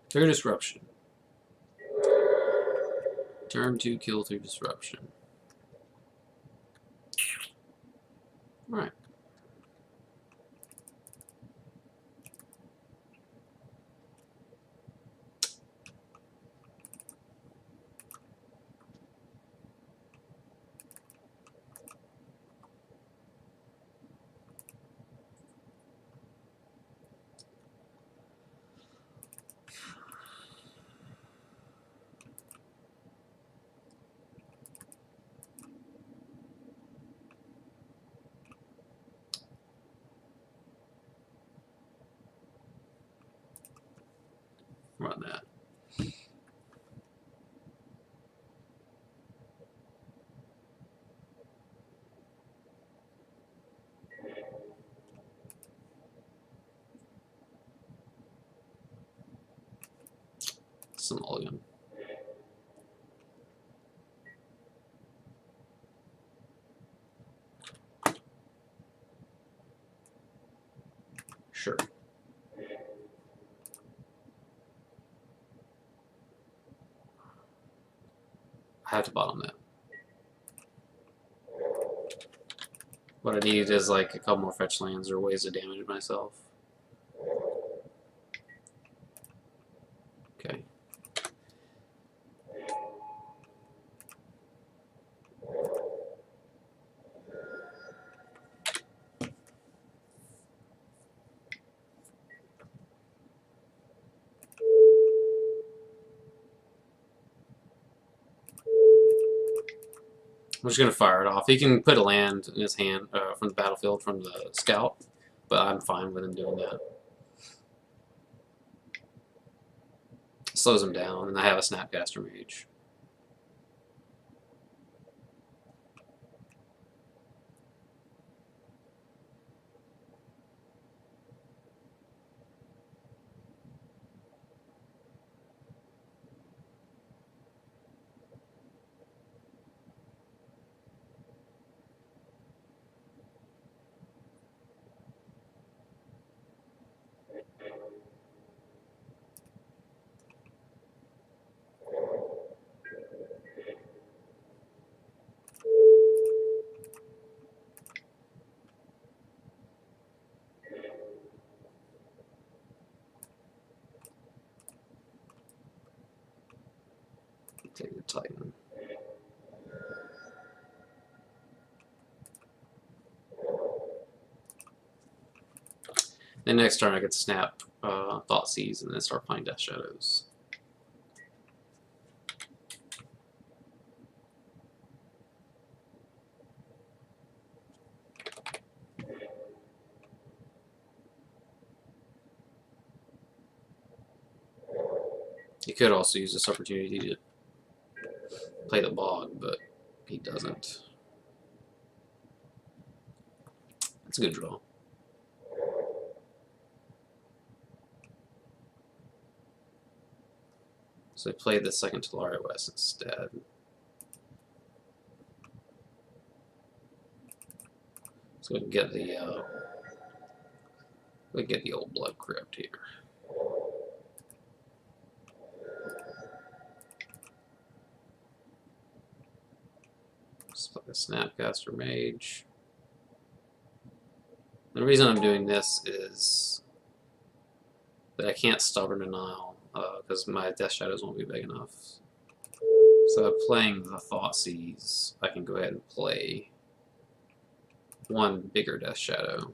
Through disruption. Turn 2 kill through disruption. Alright. Run that. Some mulligan. Sure. I have to bottom that. What I need is like a couple more fetch lands or ways to damage myself. Okay. I'm just going to fire it off. He can put a land in his hand from the battlefield from the scout, but I'm fine with him doing that. Slows him down, and I have a Snapcaster Mage. Take the Titan. Then next turn I get to snap Thoughtseize and then start playing Death Shadows. He could also use this opportunity to play the Bog, but he doesn't. That's a good draw. So I played the second Telaria West instead. So we can get the old Blood Crypt here. Just play the Snapcaster Mage. The reason I'm doing this is that I can't Stubborn Denial because my Death Shadows won't be big enough. So by playing the Thoughtseize, I can go ahead and play one bigger Death Shadow.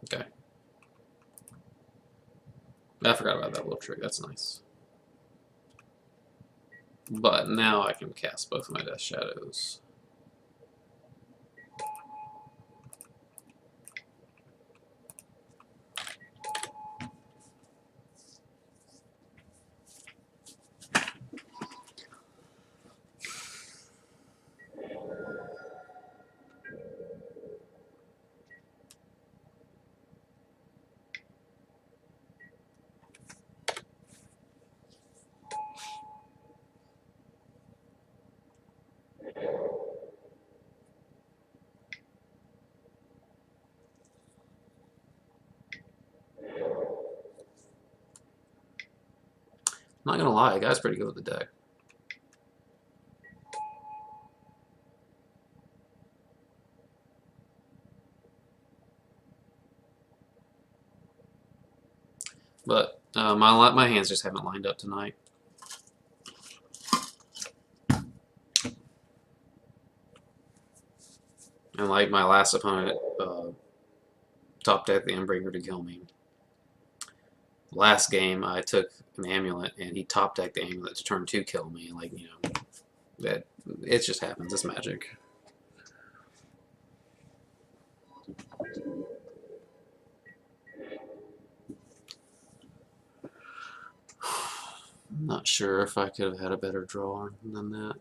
Okay. I forgot about that little trick, that's nice. But now I can cast both of my Death Shadows. not gonna lie, the guy's pretty good with the deck. But my hands just haven't lined up tonight. And like my last opponent, top deck the Endbringer to kill me. Last game I took an amulet and he top decked the amulet to turn 2 kill me. Like, you know, that it just happens. It's magic. I'm not sure if I could have had a better draw than that.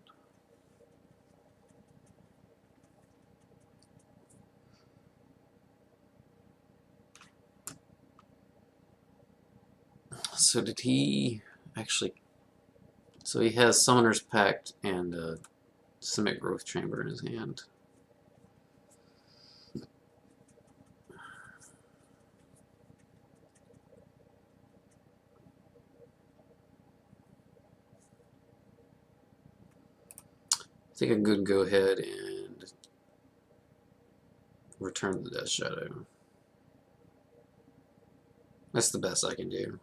So did he actually... So he has Summoner's Pact and Simic Growth Chamber in his hand. I think I could go ahead and return the Death Shadow. That's the best I can do.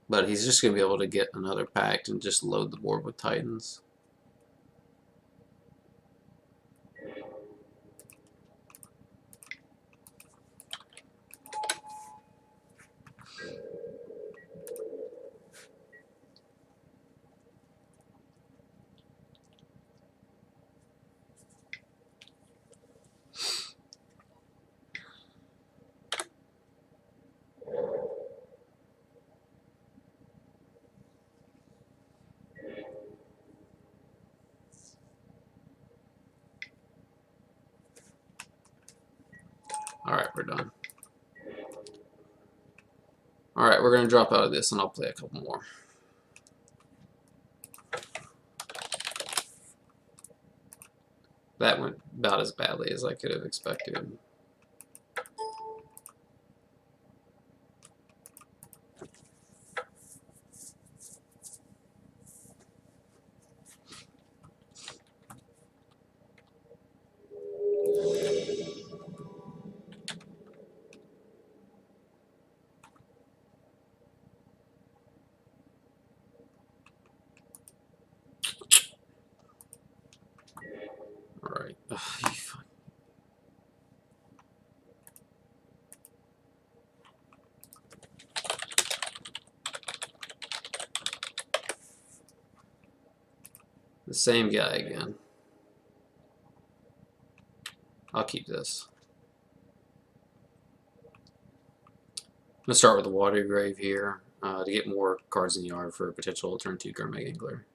But he's just going to be able to get another pact and just load the board with Titans. Alright, we're done. Alright, we're going to drop out of this and I'll play a couple more. That went about as badly as I could have expected. Alright. The same guy again. I'll keep this. I'm going to start with the Water Grave here to get more cards in the yard for a potential turn 2 Gurmag Angler.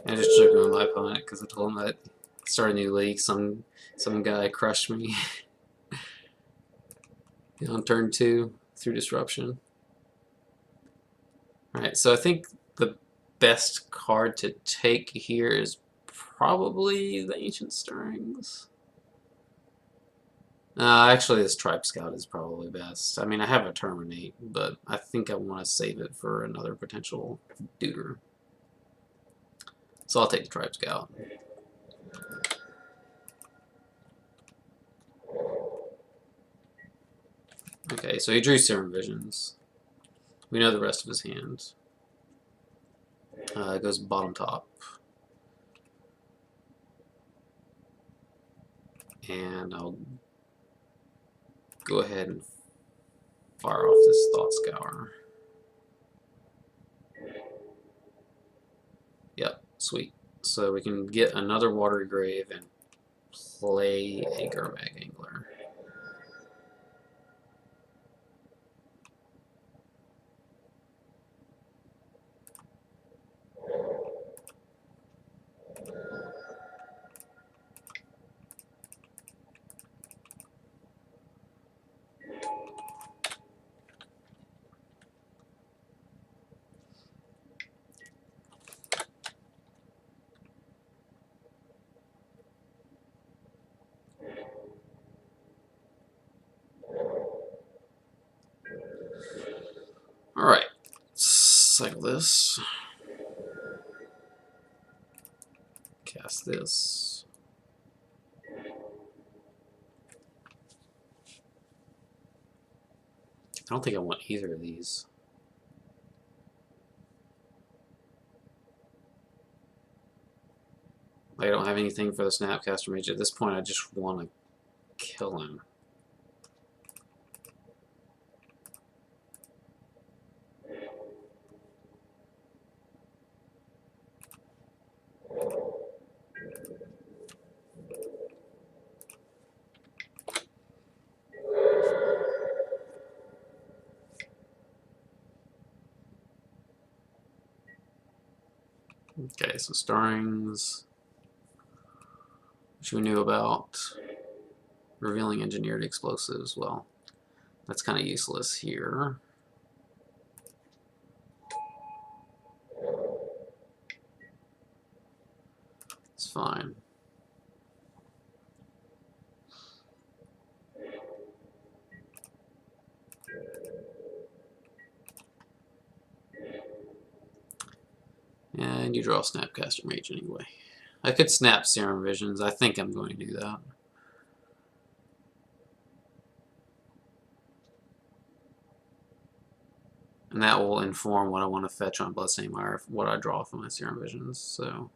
I just joking with my opponent because I told him that start a new league, some guy crushed me on turn 2 through disruption. Alright, so I think the best card to take here is probably the Ancient Stirrings. Actually, this Tribe Scout is probably best. I mean, I have a Terminate, but I think I want to save it for another potential Duder. So I'll take the Tribe Scout. Okay, so he drew Serum Visions. We know the rest of his hand. It goes bottom top. And I'll go ahead and fire off this Thought Scour. Yep, sweet. So we can get another Watery Grave and play a Gurmag Angler. Alright, cycle this. Cast this. I don't think I want either of these. I don't have anything for the Snapcaster Mage. At this point, I just want to kill him. Okay, so Starrings, which we knew about. Revealing Engineered Explosives, well, that's kind of useless here. It's fine. And you draw Snapcaster Mage anyway. I could snap Serum Visions. I think I'm going to do that. And that will inform what I want to fetch on Bloodstained Mire, what I draw from my Serum Visions. So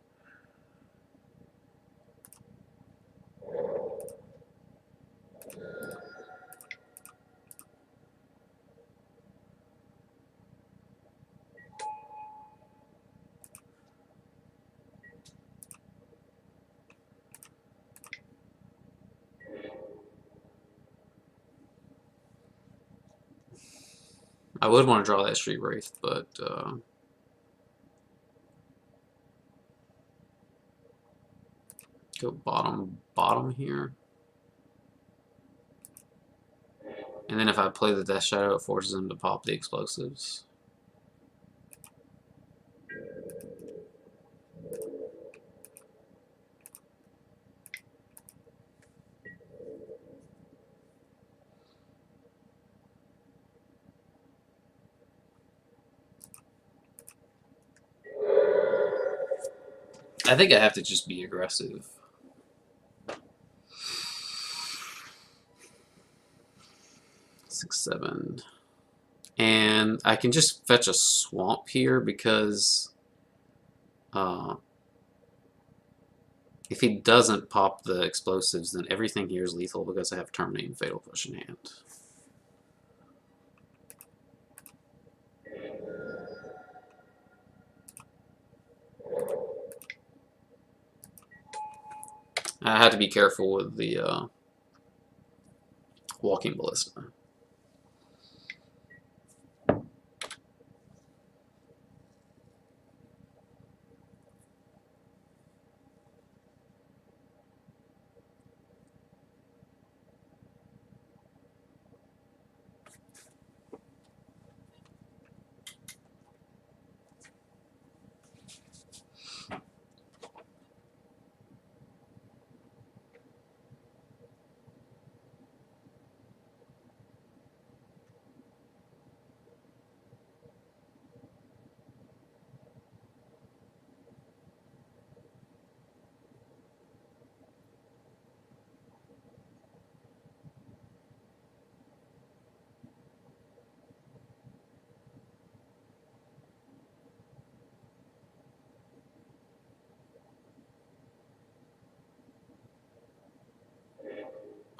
I would want to draw that Street Wraith, but go bottom here. And then if I play the Death Shadow, it forces him to pop the explosives. I think I have to just be aggressive. Six, 7. And I can just fetch a Swamp here because if he doesn't pop the explosives, then everything here is lethal because I have Terminate and Fatal Push in hand. I had to be careful with the Walking Ballista.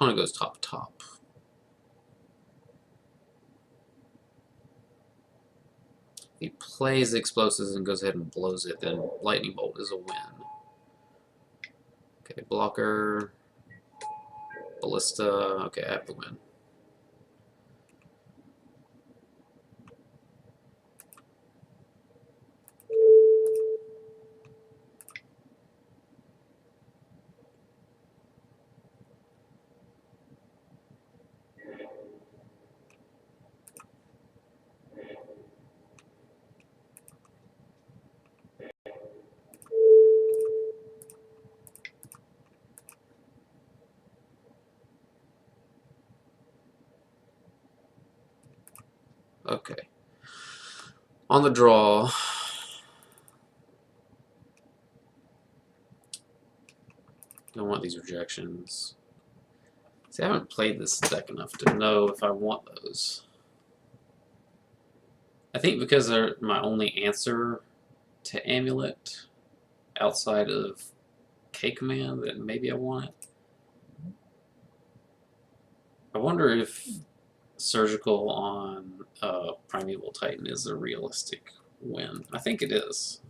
Opponent goes top top. If he plays the explosives and goes ahead and blows it, then lightning bolt is a win. Okay, blocker, ballista. Okay, I have the win. Okay. On the draw, don't want these rejections. See, I haven't played this deck enough to know if I want those. I think because they're my only answer to Amulet outside of K-Command, that maybe I want it. I wonder if Surgical on Primeval Titan is a realistic win. I think it is.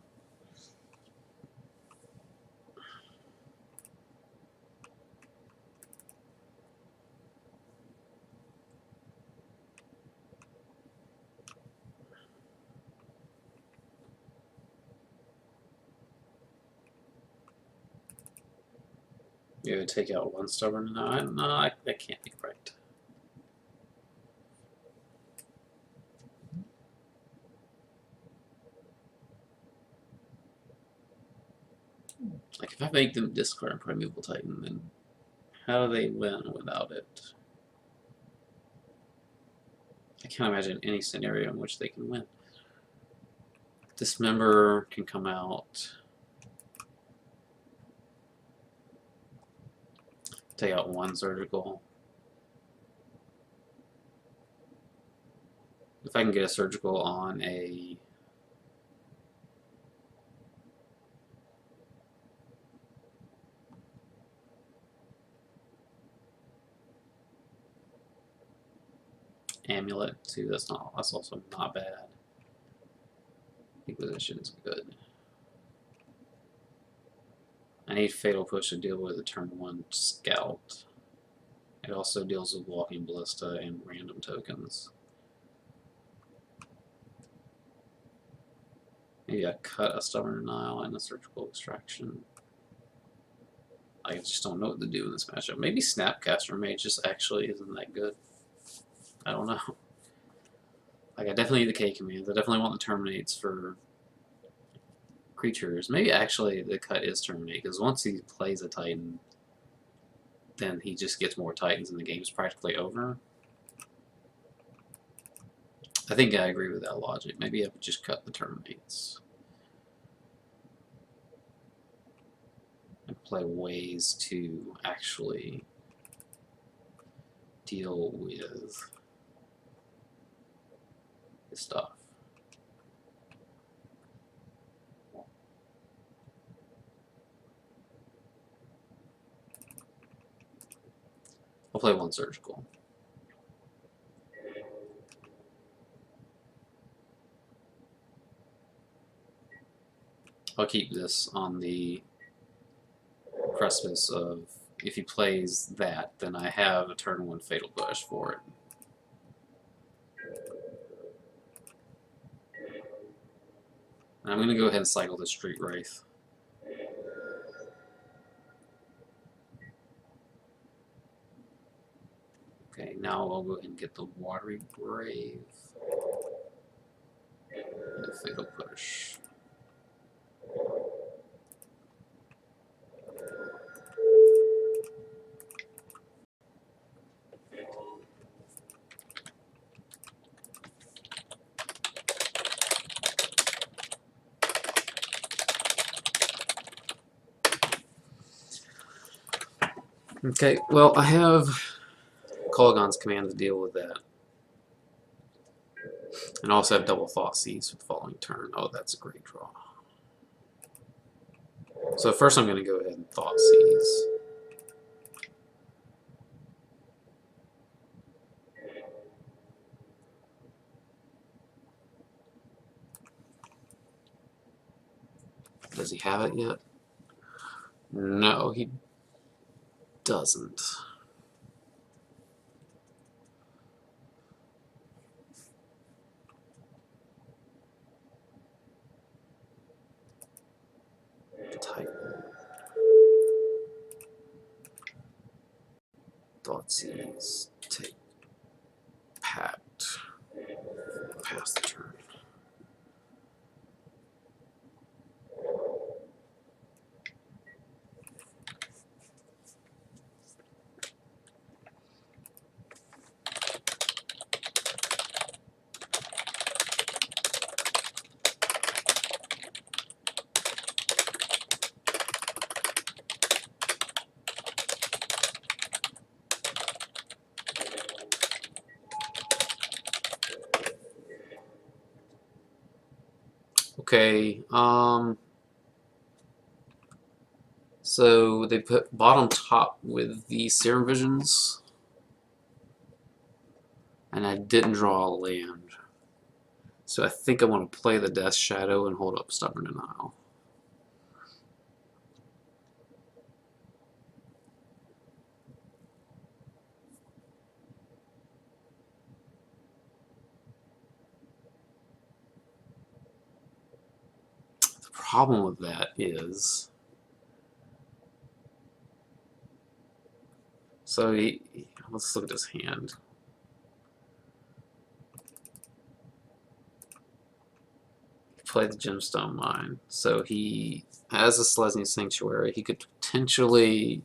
You would take out one stubborn? No, that can't be right. Like, if I make them discard Primeval Titan, then how do they win without it? I can't imagine any scenario in which they can win. Dismember can come out. Take out one surgical. If I can get a surgical on a Amulet too, that's also not bad. Inquisition's good. I need Fatal Push to deal with a turn 1 Scout. It also deals with Walking Ballista and random tokens. Maybe I cut a Stubborn Denial and a Surgical Extraction. I just don't know what to do in this matchup. Maybe Snapcaster Mage just actually isn't that good. I don't know. Like, I definitely need the K commands. I definitely want the Terminates for creatures. Maybe actually the cut is Terminate, because once he plays a Titan, then he just gets more Titans and the game's practically over. I think I agree with that logic. Maybe I would just cut the Terminates. And play ways to actually deal with this stuff. I'll play one surgical. I'll keep this on the precipice of, if he plays that, then I have a turn 1 Fatal Push for it. And I'm going to go ahead and cycle the Street Wraith. Okay, now I'll go ahead and get the Watery Grave. And a Fatal Push. Okay, well, I have Kolaghan's command to deal with that. And I also have double Thoughtseize for the following turn. Oh, that's a great draw. So first I'm going to go ahead and Thoughtseize. Does he have it yet? No, he doesn't. Titan. Thoughtseize. Take. Pact. Pass the turn. Okay, so they put bottom top with the Serum Visions, and I didn't draw a land. So I think I want to play the Death Shadow and hold up Stubborn Denial. The problem with that is, so let's look at his hand. Play the Gemstone Mine. So he has a Selesnya Sanctuary. He could potentially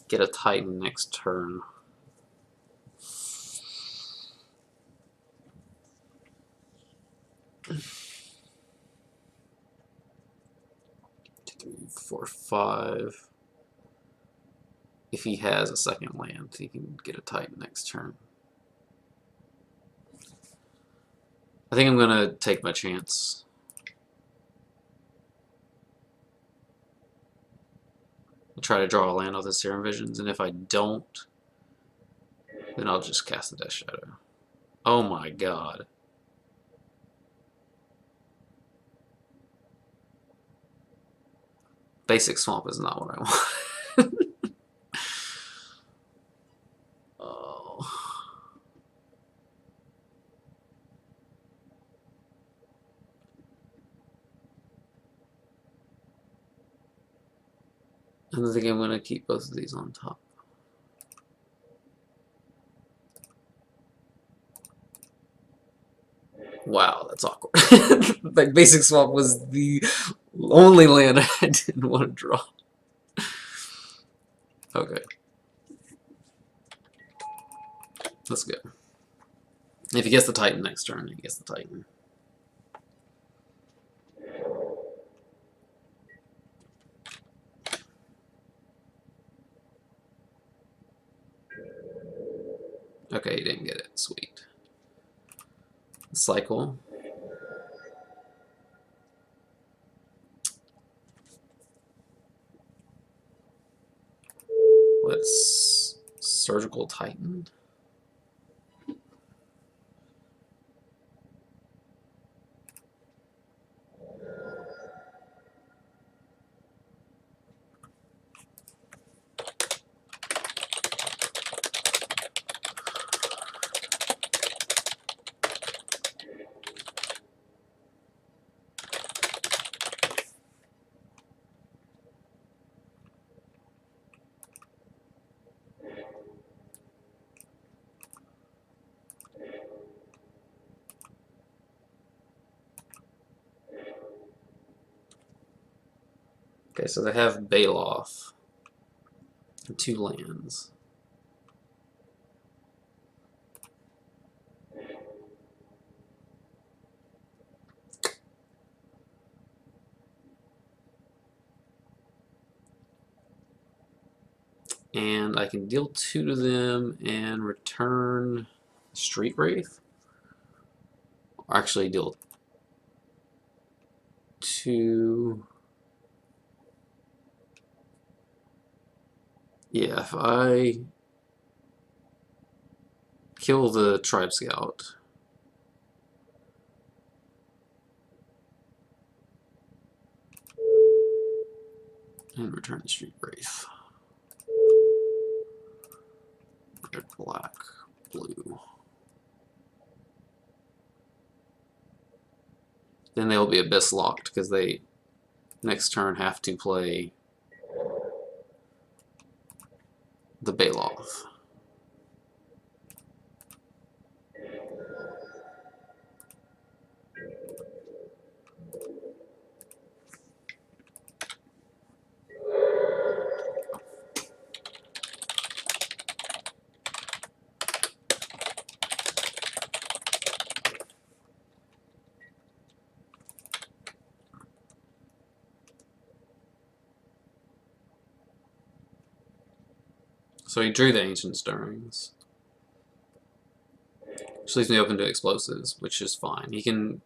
get a Titan next turn. Two, 3, 4, 5. If he has a second land, he can get a Titan next turn. I think I'm gonna take my chance. I'll try to draw a land off the Serum Visions, and if I don't, then I'll just cast the Death Shadow. Oh my god. Basic Swamp is not what I want. Oh. I think I'm going to keep both of these on top. Wow, that's awkward. Like, Basic Swamp was the only land I didn't want to draw. Okay. That's good. If he gets the Titan next turn, he gets the Titan. Okay, he didn't get it. Sweet. Cycle. Let's Surgical Titan. Okay, so they have Baloth and 2 lands. And I can deal 2 to them and return Street Wraith. Or actually deal 2. Yeah, if I kill the Tribe Scout, And return the Street Wraith. Red, black, blue. Then they'll be Abyss locked because they next turn have to play the Baloth. So he drew the Ancient Stirrings. Which leaves me open to explosives, which is fine. He can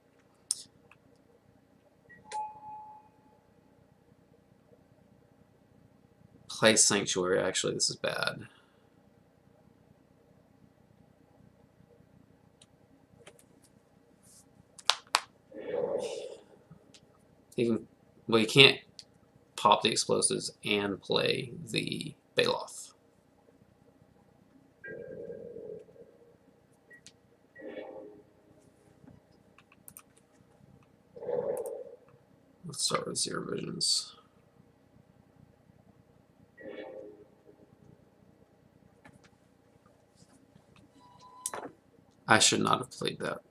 play Sanctuary. Actually, this is bad. He can, well, he can't pop the explosives and play the Baloth. Let's start with Zero Visions. I should not have played that.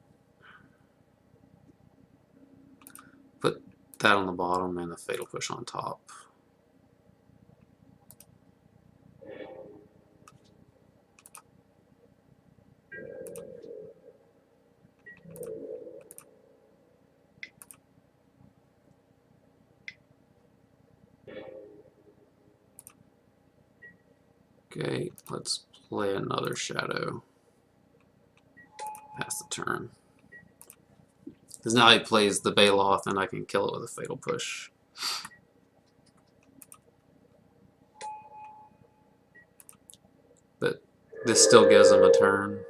Put that on the bottom and the Fatal Push on top. Okay, let's play another Shadow. Pass the turn. Because now he plays the Baloth and I can kill it with a Fatal Push. But this still gives him a turn.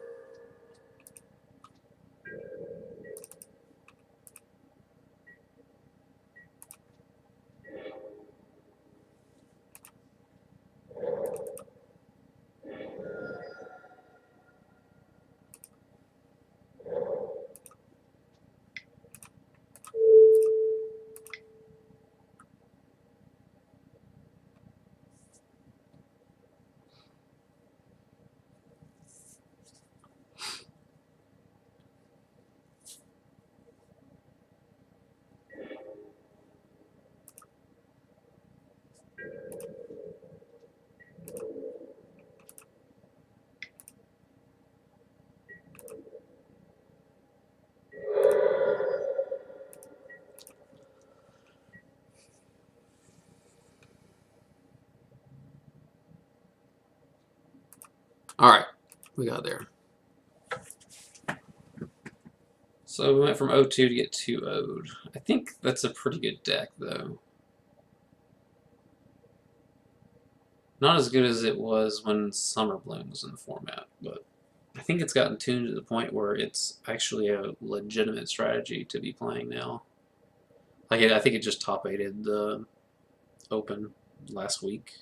Alright, we got there. So we went from 0-2 to get 2-0'd. I think that's a pretty good deck, though. Not as good as it was when Summer Bloom was in the format, but I think it's gotten tuned to the point where it's actually a legitimate strategy to be playing now. Like, I think it just top 8'd the Open last week.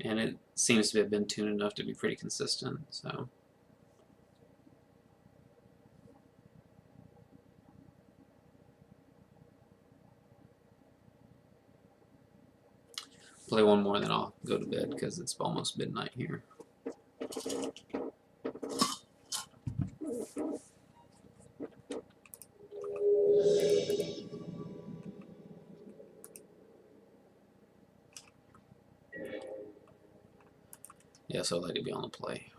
And it seems to have been tuned enough to be pretty consistent, so... Play one more, then I'll go to bed because it's almost midnight here. Yeah, so I'd like to be on the play.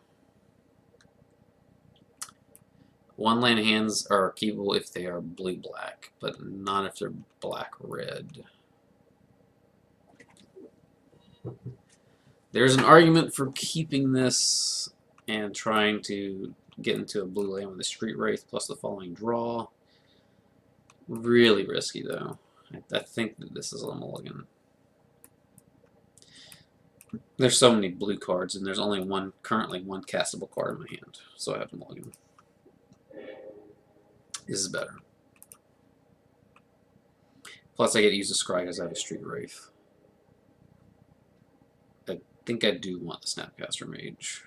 One land hands are keepable if they are blue-black, but not if they're black-red. There's an argument for keeping this and trying to get into a blue land with a Street Wraith plus the following draw. Really risky, though. I think that this is a mulligan. There's so many blue cards, and there's only currently one castable card in my hand, so I have to mulligan. This is better. Plus, I get to use the scry because I have a Street Wraith. I think I do want the Snapcaster Mage.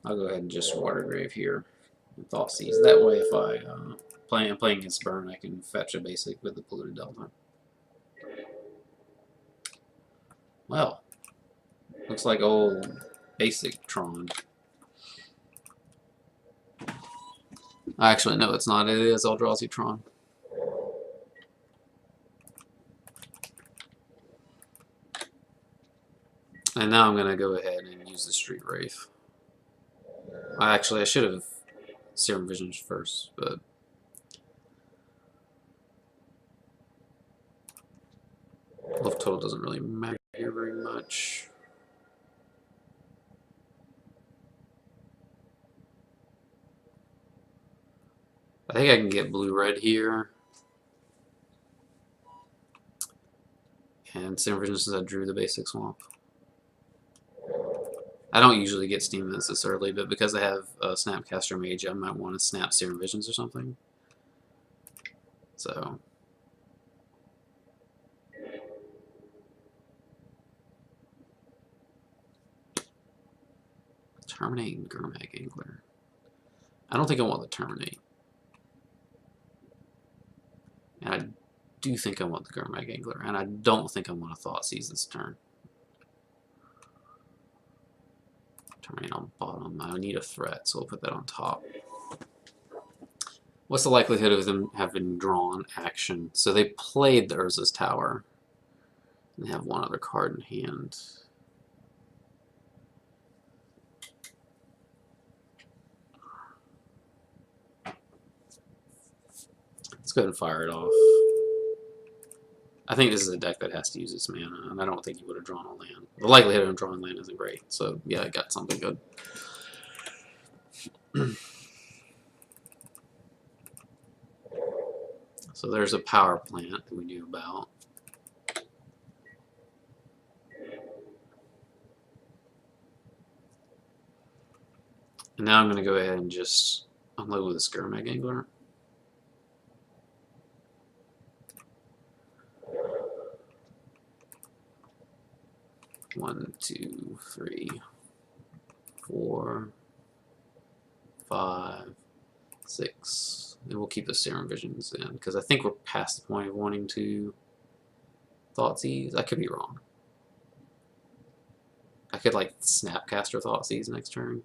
I'll go ahead and just Water Grave here. Thoughtseize. That way, if I'm playing against Burn, I can fetch a basic with the Polluted Delta. Well, looks like old basic Tron. Actually, no, it's not. It is Eldrazi Tron. And now I'm going to go ahead and use the Street Wraith. Actually, I should have Serum Visions first, but Love Total doesn't really matter here very much. I think I can get blue-red here. And Serum Visions since I drew the basic swamp. I don't usually get Steam Events this early, but because I have a Snapcaster Mage, I might want to snap Serum Visions or something. So Terminate Gurmag Angler. I don't think I want the Terminate. And I do think I want the Gurmag Angler, and I don't think I want a Thoughtseize this turn. Terminate on bottom. I need a threat, so we'll put that on top. What's the likelihood of them having drawn action? So they played the Urza's Tower and have one other card in hand. Let's go ahead and fire it off. I think this is a deck that has to use its mana, and I don't think you would have drawn a land. The likelihood of drawing land isn't great, so yeah, I got something good. So there's a power plant that we knew about. And now I'm going to go ahead and just unload with a Gurmag Angler. One, two, three, 4, 5, 6. And we'll keep the Serum Visions in, because I think we're past the point of wanting to Thoughtseize. I could be wrong. I could, like, Snapcaster Thoughtseize next turn.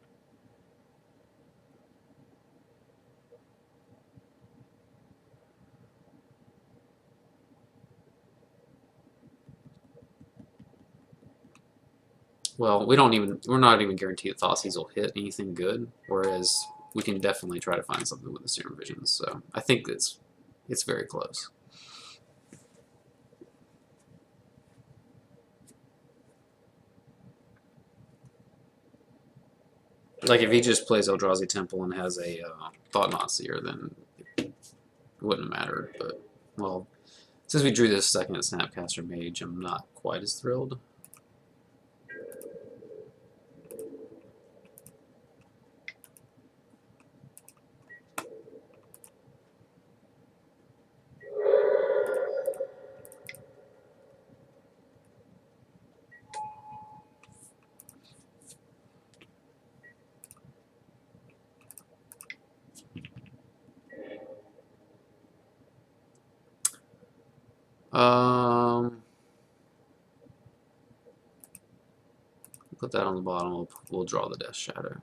Well, we're not even guaranteed that Thoughtseize will hit anything good, whereas we can definitely try to find something with the Serum Visions. So I think it's very close. Like if he just plays Eldrazi Temple and has a Thought-Knot Seer, then it wouldn't have mattered. But well, since we drew this second Snapcaster Mage, I'm not quite as thrilled. Put that on the bottom. We'll draw the Death Shadow.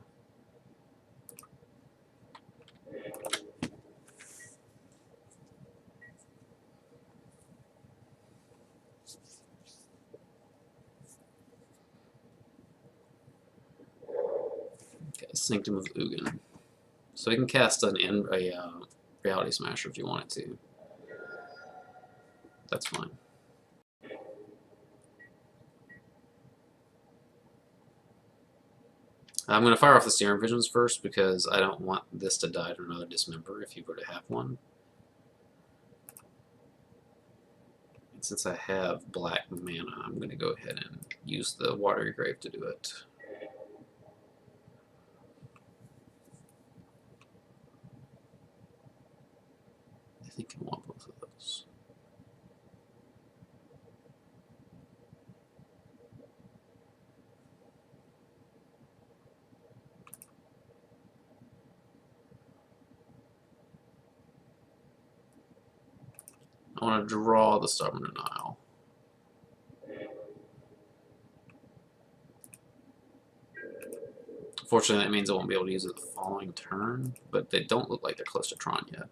Okay, Sanctum of Ugin. So you can cast a Reality Smasher if you wanted to. That's fine. I'm going to fire off the serum visions first because I don't want this to die to another dismember if you were to have one. And since I have black mana, I'm going to go ahead and use the Watery Grave to do it. I think I want both of those. I want to draw the Stubborn Denial. Fortunately, that means I won't be able to use it the following turn, but they don't look like they're close to Tron yet.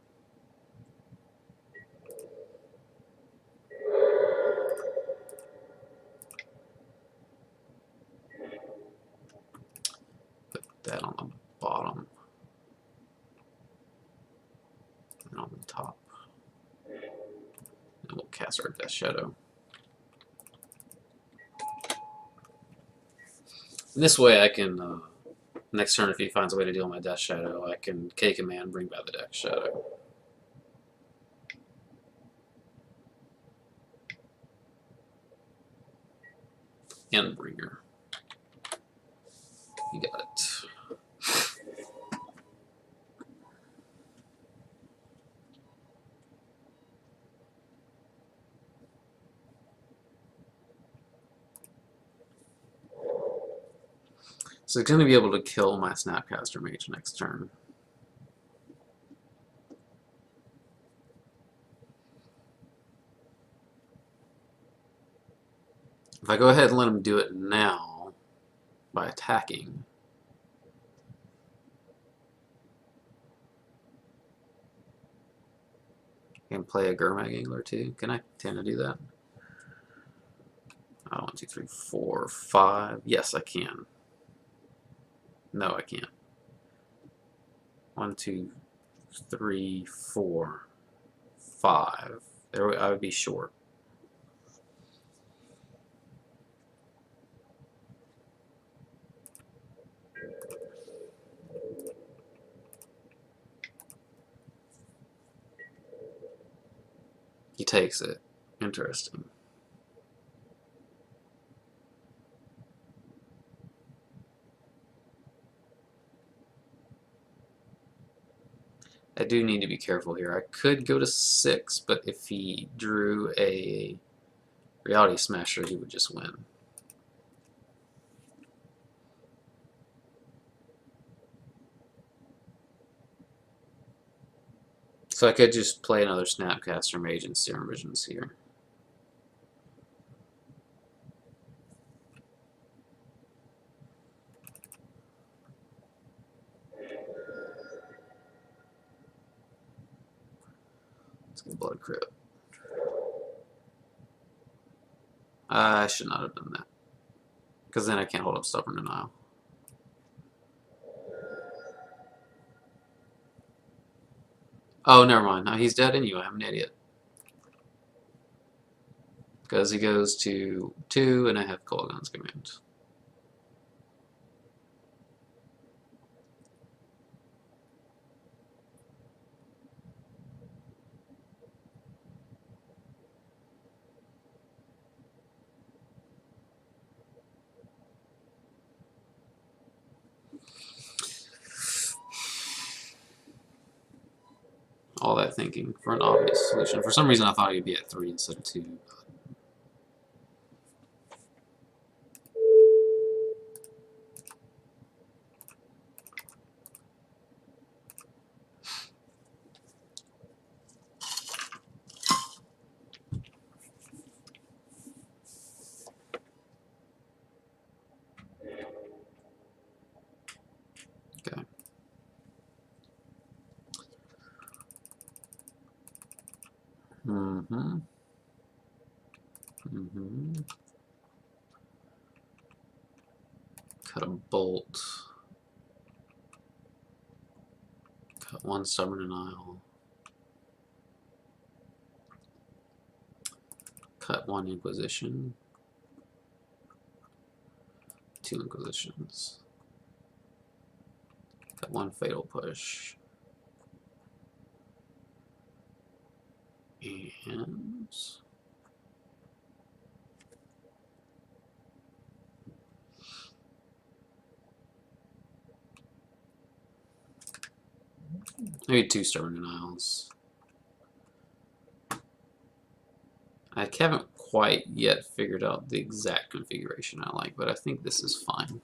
Put that on the bottom and on the top. And we'll cast our Death Shadow. And this way I can, next turn if he finds a way to deal my Death Shadow, I can K-Command, bring back the Death Shadow. Endbringer. You got it. So it's going to be able to kill my Snapcaster Mage next turn. If I go ahead and let him do it now by attacking, I can play a Gurmag Angler too. Can I tend to do that? 1, 2, 3, 4, 5. Yes, I can. No, I can't. 1, 2, 3, 4, 5. There, I would be short. He takes it. Interesting. I do need to be careful here. I could go to 6, but if he drew a Reality Smasher, he would just win. So I could just play another Snapcaster Mage and Serum Visions here. Let's get Blood Crypt. I should not have done that, because then I can't hold up Stubborn Denial. Oh, never mind. No, he's dead anyway. I'm an idiot. Because he goes to 2, and I have Kolaghan's Command. All that thinking for an obvious solution. For some reason, I thought he'd be at 3 instead of 2. Okay. Cut a Bolt. Cut 1 Stubborn Denial. Cut 1 Inquisition. 2 Inquisitions. Got one fatal push. And maybe 2 stubborn denials. I haven't quite yet figured out the exact configuration I like, but I think this is fine.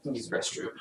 Use the restroom.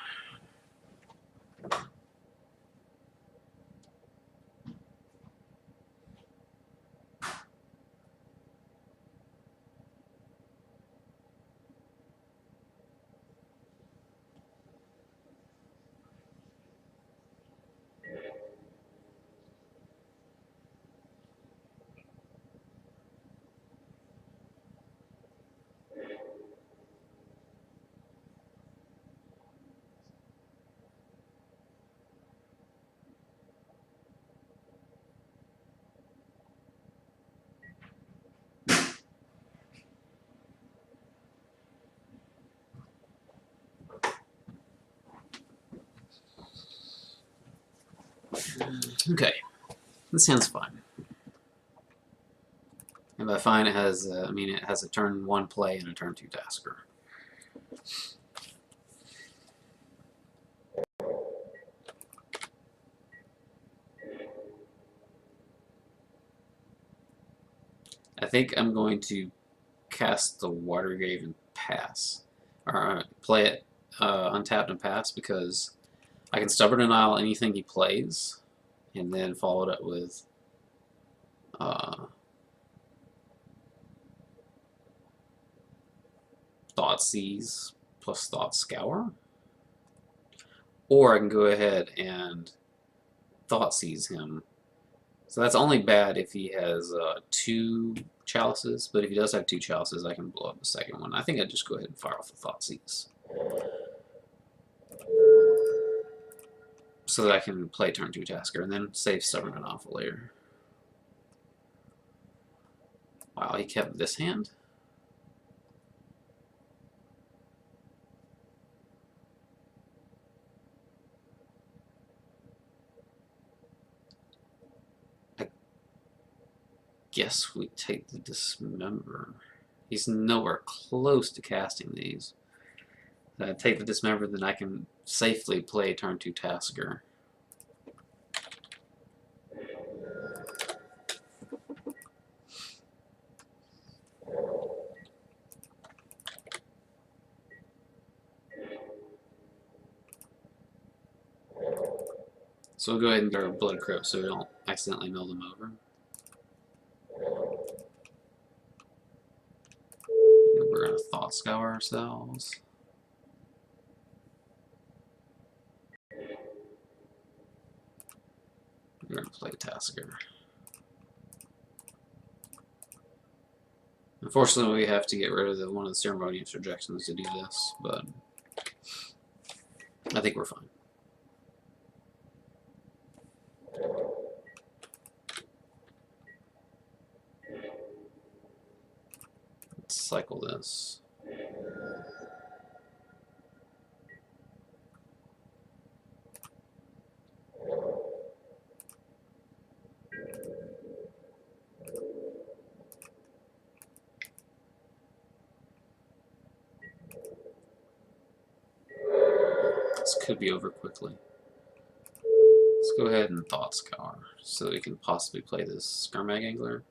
Okay, this hand's fine. And by fine, it has, it has a turn 1 play and a turn 2 tasker. I think I'm going to cast the Watergrave and pass, or play it untapped and pass, because I can stubborn denial anything he plays, and then follow it up with Thought Seize plus Thought Scour, or I can go ahead and Thought Seize him. So that's only bad if he has 2 chalices, but if he does have 2 chalices, I can blow up the second one. I think I'd just go ahead and fire off the Thought Seize, so that I can play turn 2 tasker and then save stubborn denial for later. Wow, he kept this hand? I guess we take the Dismember. He's nowhere close to casting these. I take the Dismember, then I can safely play turn 2 tasker. So we'll go ahead and go Blood Crypt so we don't accidentally mill them over. And we're going to Thought Scour ourselves. We're going to play Tasker. Unfortunately, we have to get rid of one of the Ceremonious Rejections to do this, but I think we're fine. Let's cycle this. This could be over quickly. Let's go ahead and Thought Scour so we can possibly play this Skarmag Angler.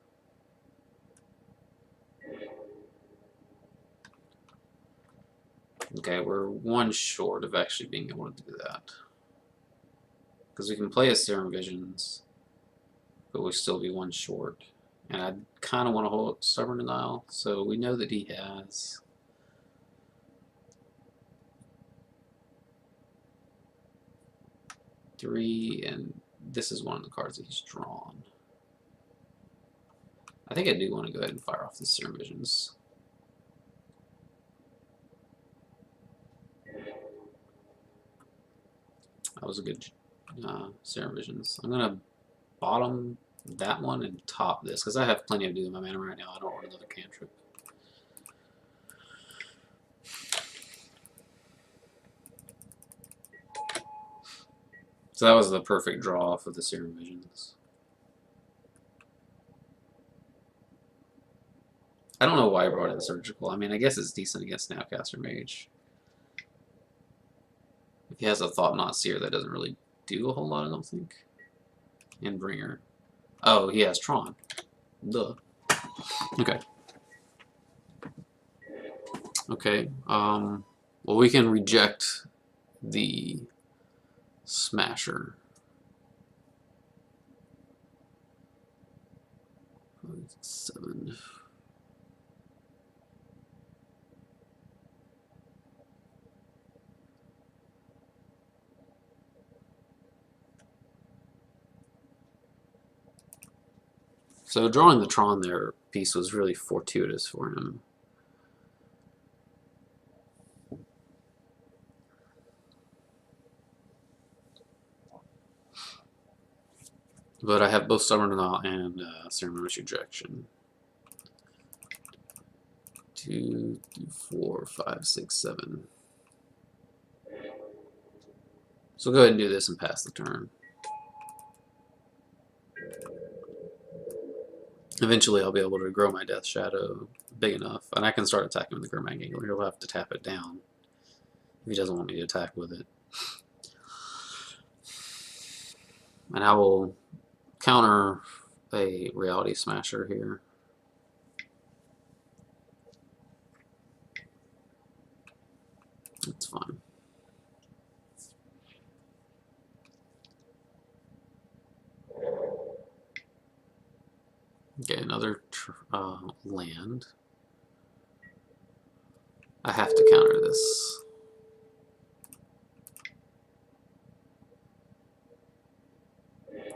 Okay, we're 1 short of actually being able to do that. Because we can play as Serum Visions, but we'll still be 1 short. And I kind of want to hold Stubborn Denial, so we know that he has three, and this is one of the cards that he's drawn. I think I do want to go ahead and fire off the Serum Visions. That was a good Serum Visions. I'm going to bottom that one and top this, because I have plenty of do in my mana right now. I don't want another cantrip. So that was the perfect draw for the Serum Visions. I don't know why I brought in Surgical. I mean, I guess it's decent against Snapcaster Mage. If he has a Thought Knot Seer, that doesn't really do a whole lot, I don't think. And Bringer. Oh, he has Tron. Duh. Okay. Okay. Well, we can reject the Smasher. 7. So drawing the Tron there piece was really fortuitous for him. But I have both Stubborn Knot and Ceremonious Rejection. 2, 3, 4, 5, 6, 7. So go ahead and do this and pass the turn. Eventually I'll be able to grow my Death Shadow big enough, and I can start attacking with the Gurmag Angler. He'll have to tap it down if he doesn't want me to attack with it. And I will counter a Reality Smasher here. That's fine. Okay, another land. I have to counter this.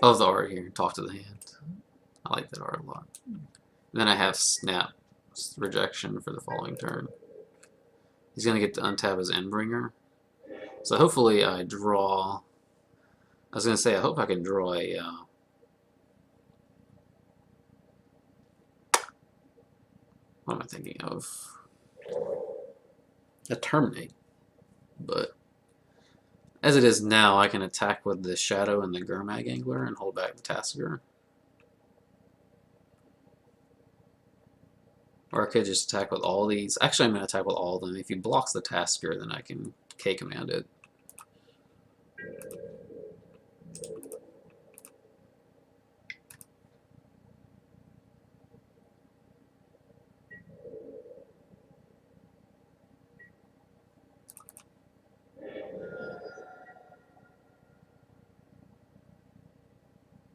I love the art here. Talk to the hand. I like that art a lot. And then I have Snap Rejection for the following turn. He's going to get to untap his Endbringer. So hopefully I draw... I was going to say, I hope I can draw a... what am I thinking of? A Terminate. But as it is now, I can attack with the Shadow and the Gurmag Angler and hold back the Tassiger. Or I could just attack with all these. Actually, I'm going to attack with all of them. If he blocks the Tasker, then I can K-command it.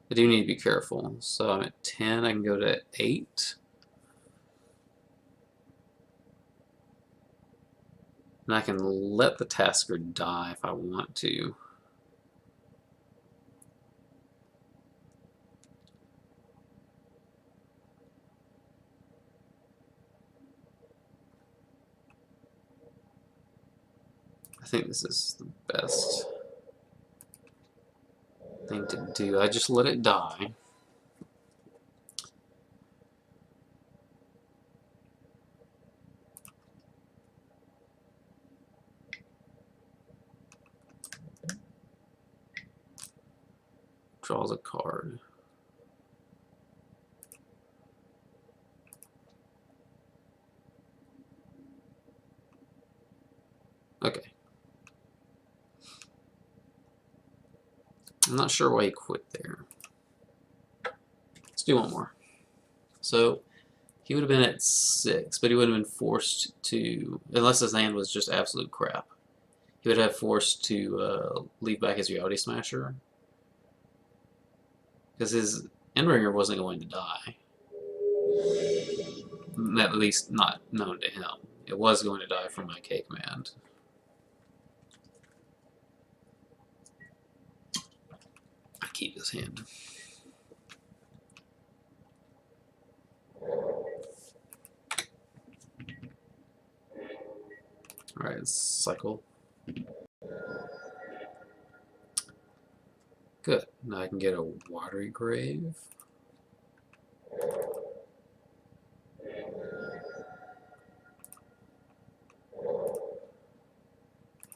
I do need to be careful. So I'm at 10. I can go to 8. And I can let the Tasker die if I want to. I think this is the best thing to do. I just let it die. Draws a card. Okay. I'm not sure why he quit there. Let's do one more. So he would have been at 6, but he would have been forced to, unless his hand was just absolute crap, he would have forced to leave back his Reality Smasher. Because his Endbringer wasn't going to die. At least not known to him. It was going to die from my K-command. I keep his hand. Alright, cycle. Good. Now I can get a Watery Grave.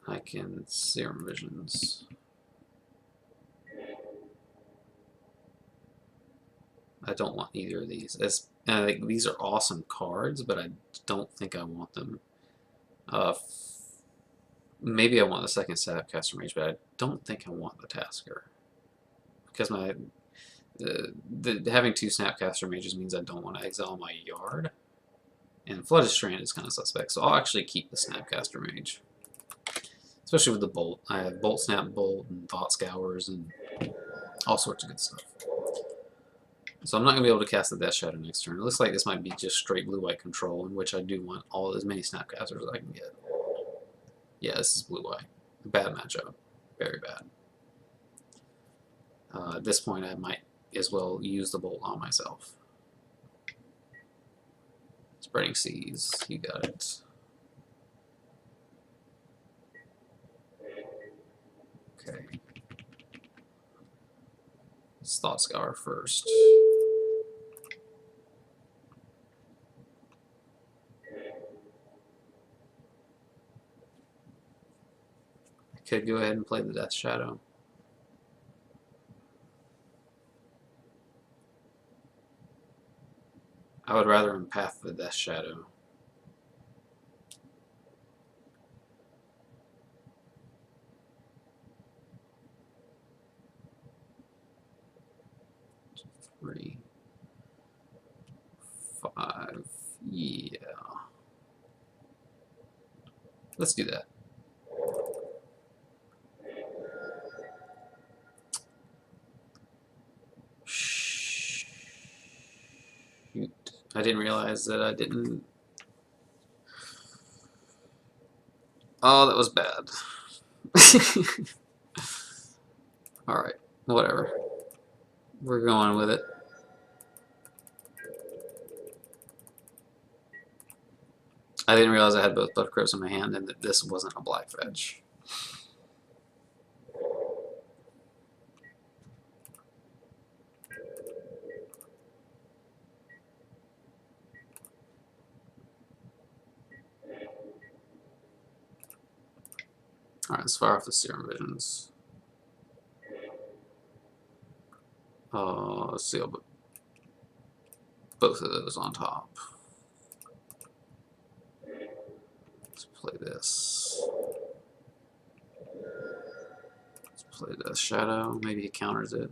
I can Serum Visions. don't want either of these. These are awesome cards, but I don't think I want them. Maybe I want the second Snapcaster Mage, but I don't think I want the Tasker. Because having two Snapcaster Mages means I don't want to exile my yard. And Flooded Strand is kind of suspect, so I'll actually keep the Snapcaster Mage. Especially with the Bolt. I have Bolt, Snap, Bolt, and Thought Scours, and all sorts of good stuff. So I'm not going to be able to cast the Death Shadow next turn. It looks like this might be just straight blue-white control, in which I do want as many Snapcasters as I can get. Yeah, this is blue-white. Bad matchup. Very bad. At this point, I might as well use the Bolt on myself. Spreading Seas. You got it. Okay. Let's Thought Scour first. I could go ahead and play the Death Shadow. I would rather empath the Death Shadow. Three, 5, yeah. Let's do that. Shoot. I didn't realize that I didn't. Oh, that was bad. Alright, whatever. We're going with it. I didn't realize I had both Blood Crypts in my hand and that this wasn't a black fetch. Alright, let's fire off the Serum Visions. Let's see, I'll put both of those on top. Let's play this. Let's play the Shadow. Maybe he counters it.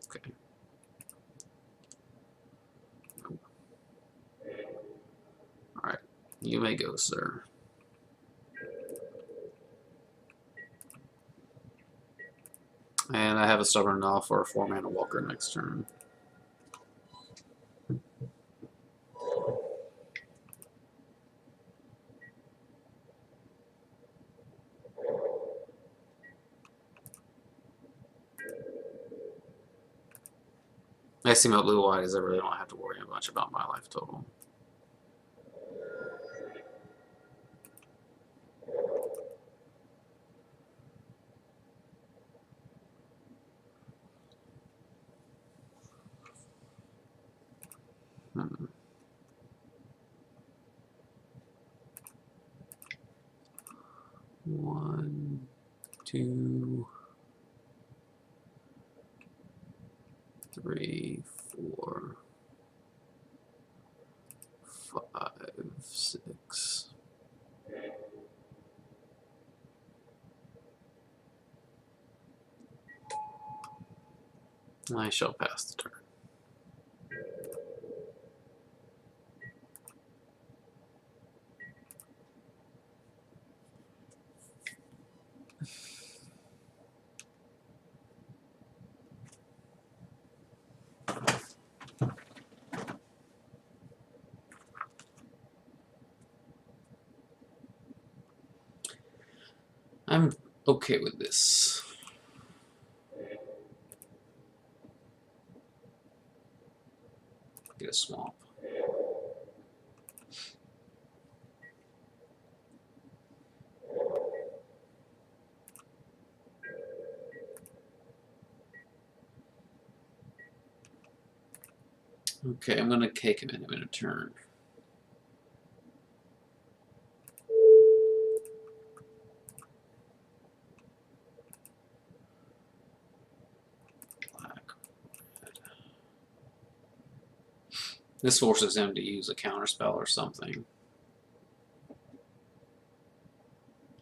Okay. Alright, you may go, sir. And I have a Stubborn Gnaw for a 4-mana Walker next turn. I see my blue-white is I really don't have to worry much about my life total. Hmm. One, 2, 3, 4, 5, 6. I shall pass the turn. I'm okay with this. Get a swamp. Okay, I'm gonna cake him in a turn. Black, red. This forces him to use a counterspell or something.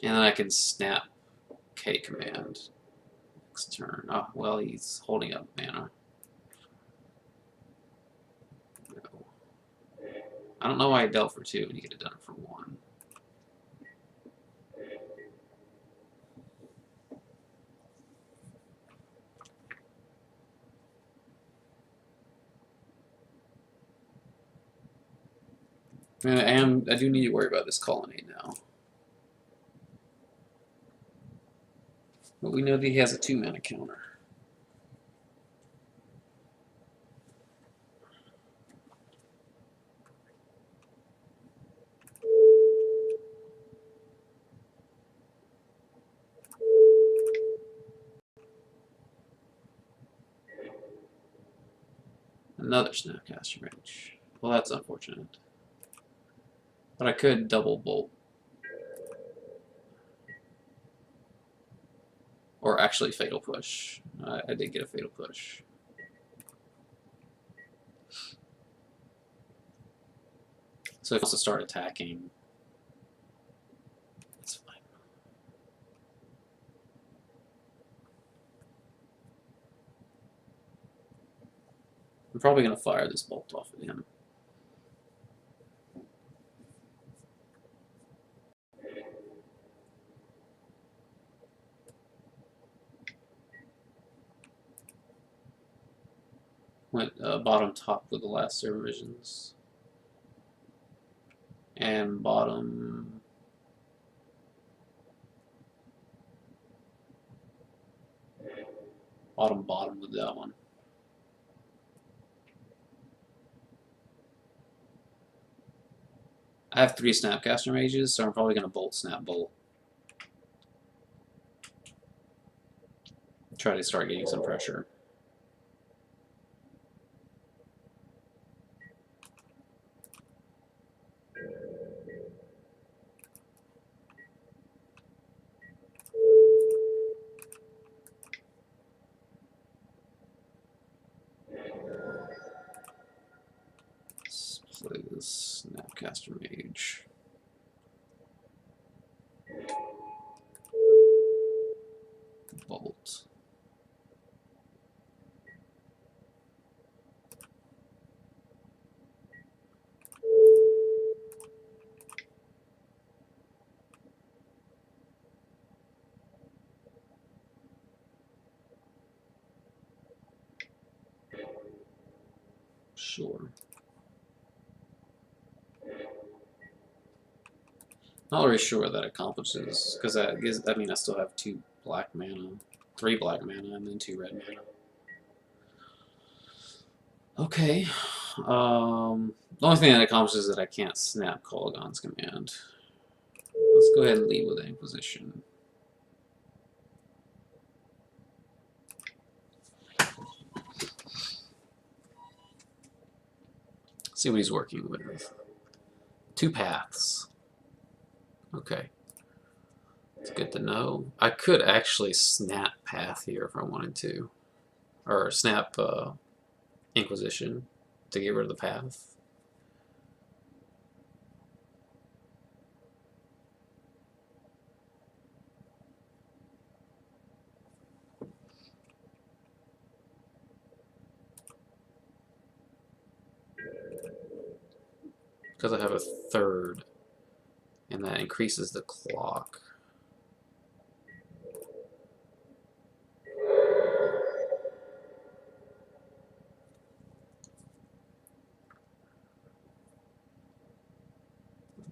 And then I can snap K command next turn. Oh, well, he's holding up mana. No. I don't know why I dealt for 2 when you could have done it for 1. I do need to worry about this colonnade now. But we know that he has a 2-mana counter. Another Snapcaster Mage. Well, that's unfortunate. But I could double bolt. Or actually Fatal Push. I did get a Fatal Push. So if he wants to start attacking, it's fine. I'm probably going to fire this bolt off at him. Went bottom top with the last server visions. And bottom with that one. I have 3 Snapcaster Mages, so I'm probably going to bolt, snap, bolt. Try to start getting some pressure. Let's play this Snapcaster Mage. Bolt. Sure. Not really sure what that accomplishes, because that means I still have 2 black mana, 3 black mana, and then 2 red mana. Okay. The only thing that accomplishes is that I can't snap Kolaghan's command. Let's go ahead and lead with Inquisition. See what he's working with. 2 paths. Okay. It's good to know. I could actually snap path here if I wanted to. Or snap Inquisition to get rid of the path. Because I have a 3rd, and that increases the clock.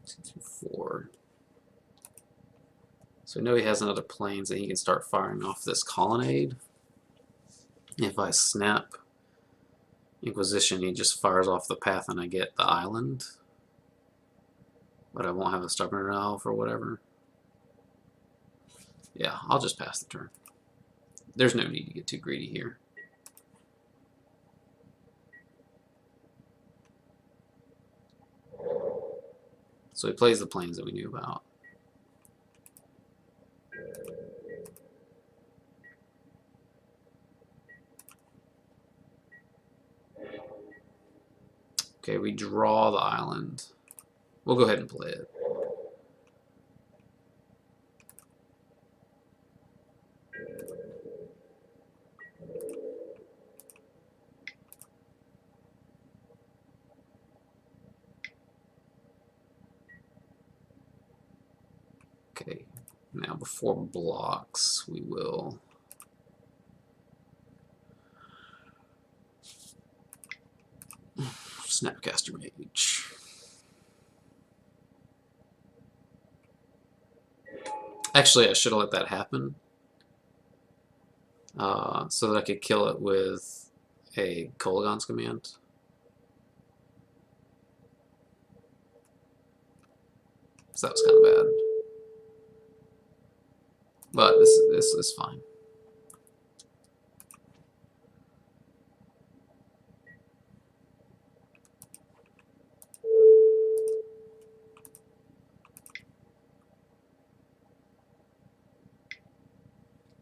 Two, 4. So we know he has another planes that he can start firing off this colonnade. If I snap Inquisition, he just fires off the path and I get the island. But I won't have a Stubborn Elf or whatever. Yeah, I'll just pass the turn. There's no need to get too greedy here. So he plays the planes that we knew about. Okay, we draw the island. We'll go ahead and play it. Okay, now before blocks, we will Snapcaster Mage. Actually, I should have let that happen so that I could kill it with a Kolaghan's command. So that was kind of bad. But this is fine.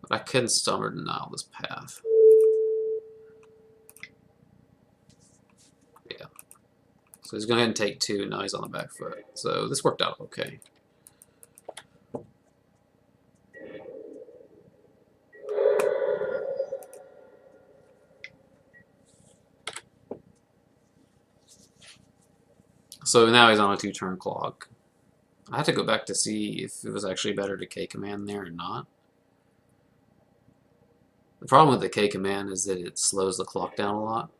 But I couldn't stubborn denial this path. Yeah. So he's going to go ahead and take 2, now he's on the back foot. So this worked out okay. So now he's on a 2-turn clock. I had to go back to see if it was actually better to K command there or not. The problem with the K command is that it slows the clock down a lot,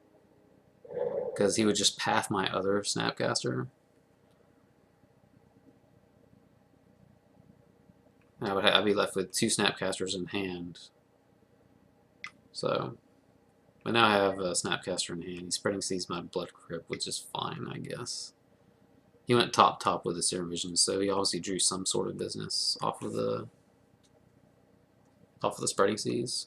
because he would just path my other Snapcaster. And I'd be left with 2 Snapcasters in hand. So, but now I have a Snapcaster in hand. He's spreading sees my Blood Crypt, which is fine, I guess. He went top with the Serum Vision, so he obviously drew some sort of business off of the spreading seas.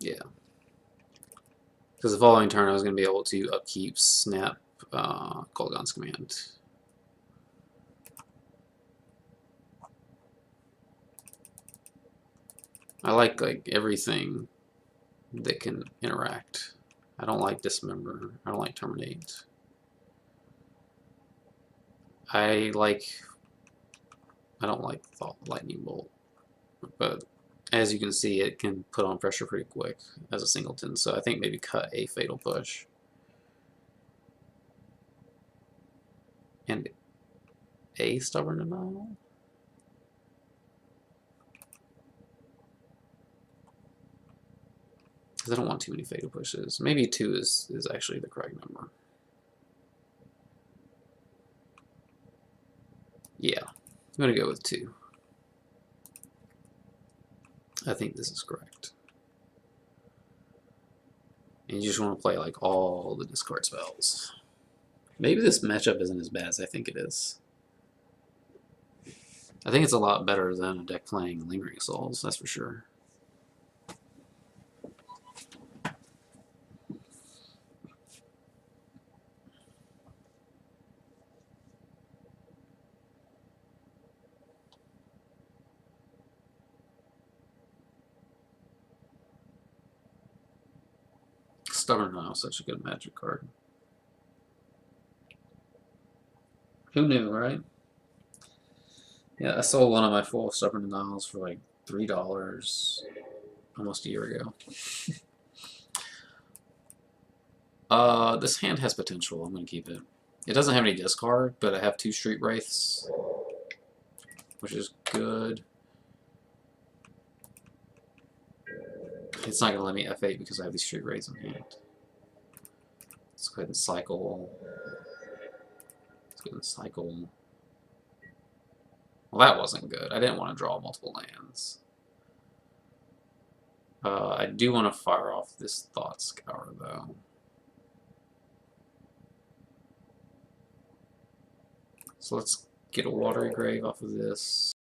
Yeah. Because the following turn I was going to be able to upkeep Snap Kolaghan's command. I like everything that can interact. I don't like Dismember. I don't like Terminate. I don't like Lightning Bolt, but as you can see, it can put on pressure pretty quick as a singleton, so I think maybe cut a Fatal Push. And a Stubborn Denial? Because I don't want too many Fatal Pushes. Maybe 2 is actually the correct number. Yeah, I'm going to go with 2. I think this is correct. And you just want to play like all the discard spells. Maybe this matchup isn't as bad as I think it is. I think it's a lot better than a deck playing Lingering Souls, that's for sure. Stubborn Denial is such a good Magic card. Who knew, right? Yeah, I sold one of my full Stubborn Denials for like $3 almost a year ago. This hand has potential. I'm going to keep it. It doesn't have any discard, but I have 2 Street Wraiths, which is good. It's not going to let me F8 because I have these Street Wraiths in hand. Let's go ahead and cycle. Let's go ahead and cycle. Well, that wasn't good. I didn't want to draw multiple lands. I do want to fire off this Thought Scour, though. So let's get a Watery Grave off of this.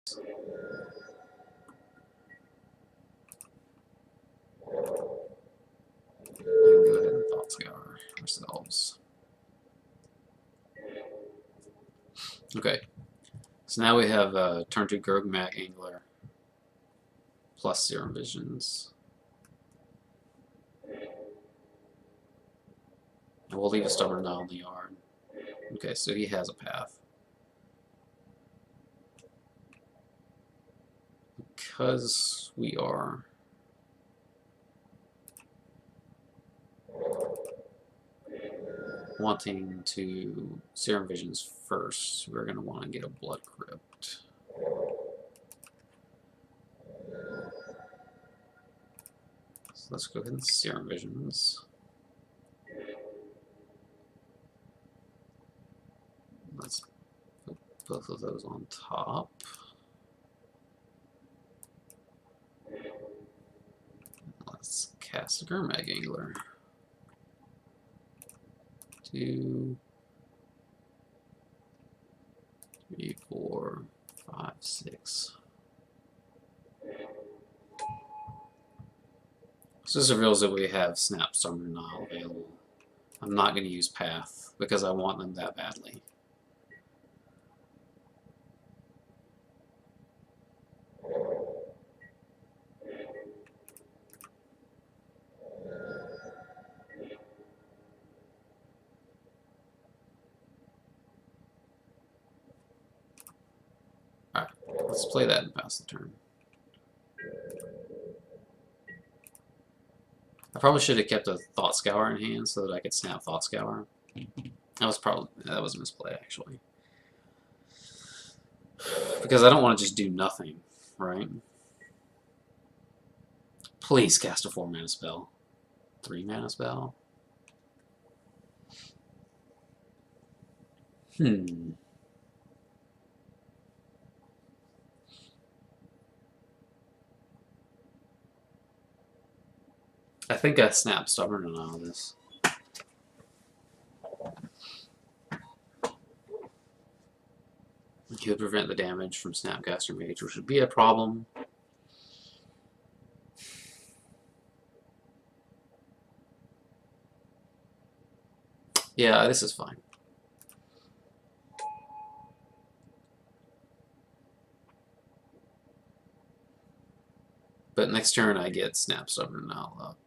ourselves. Okay, so now we have turn 2 Grogmak Angler plus Serum Visions. And we'll leave a Stubborn Nile in the yard. Okay, so he has a path. Because we are wanting to Serum Visions first, we're going to want to get a Blood Crypt. So let's go ahead and Serum Visions. Let's put both of those on top. Let's cast a Gromag Angler. 2, 3, 4, 5, 6. So this reveals that we have Snap Stubborn Nile available. I'm not going to use Path because I want them that badly. Alright, let's play that and pass the turn. I probably should have kept a Thought Scour in hand so that I could snap Thought Scour. That was a misplay actually. Because I don't want to just do nothing, right? Please cast a 4-mana spell. 3-mana spell? I think I snapped Stubborn and all this. He would prevent the damage from Snapcaster Mage, which would be a problem. Yeah, this is fine. But next turn I get Snap Stubborn Nile up.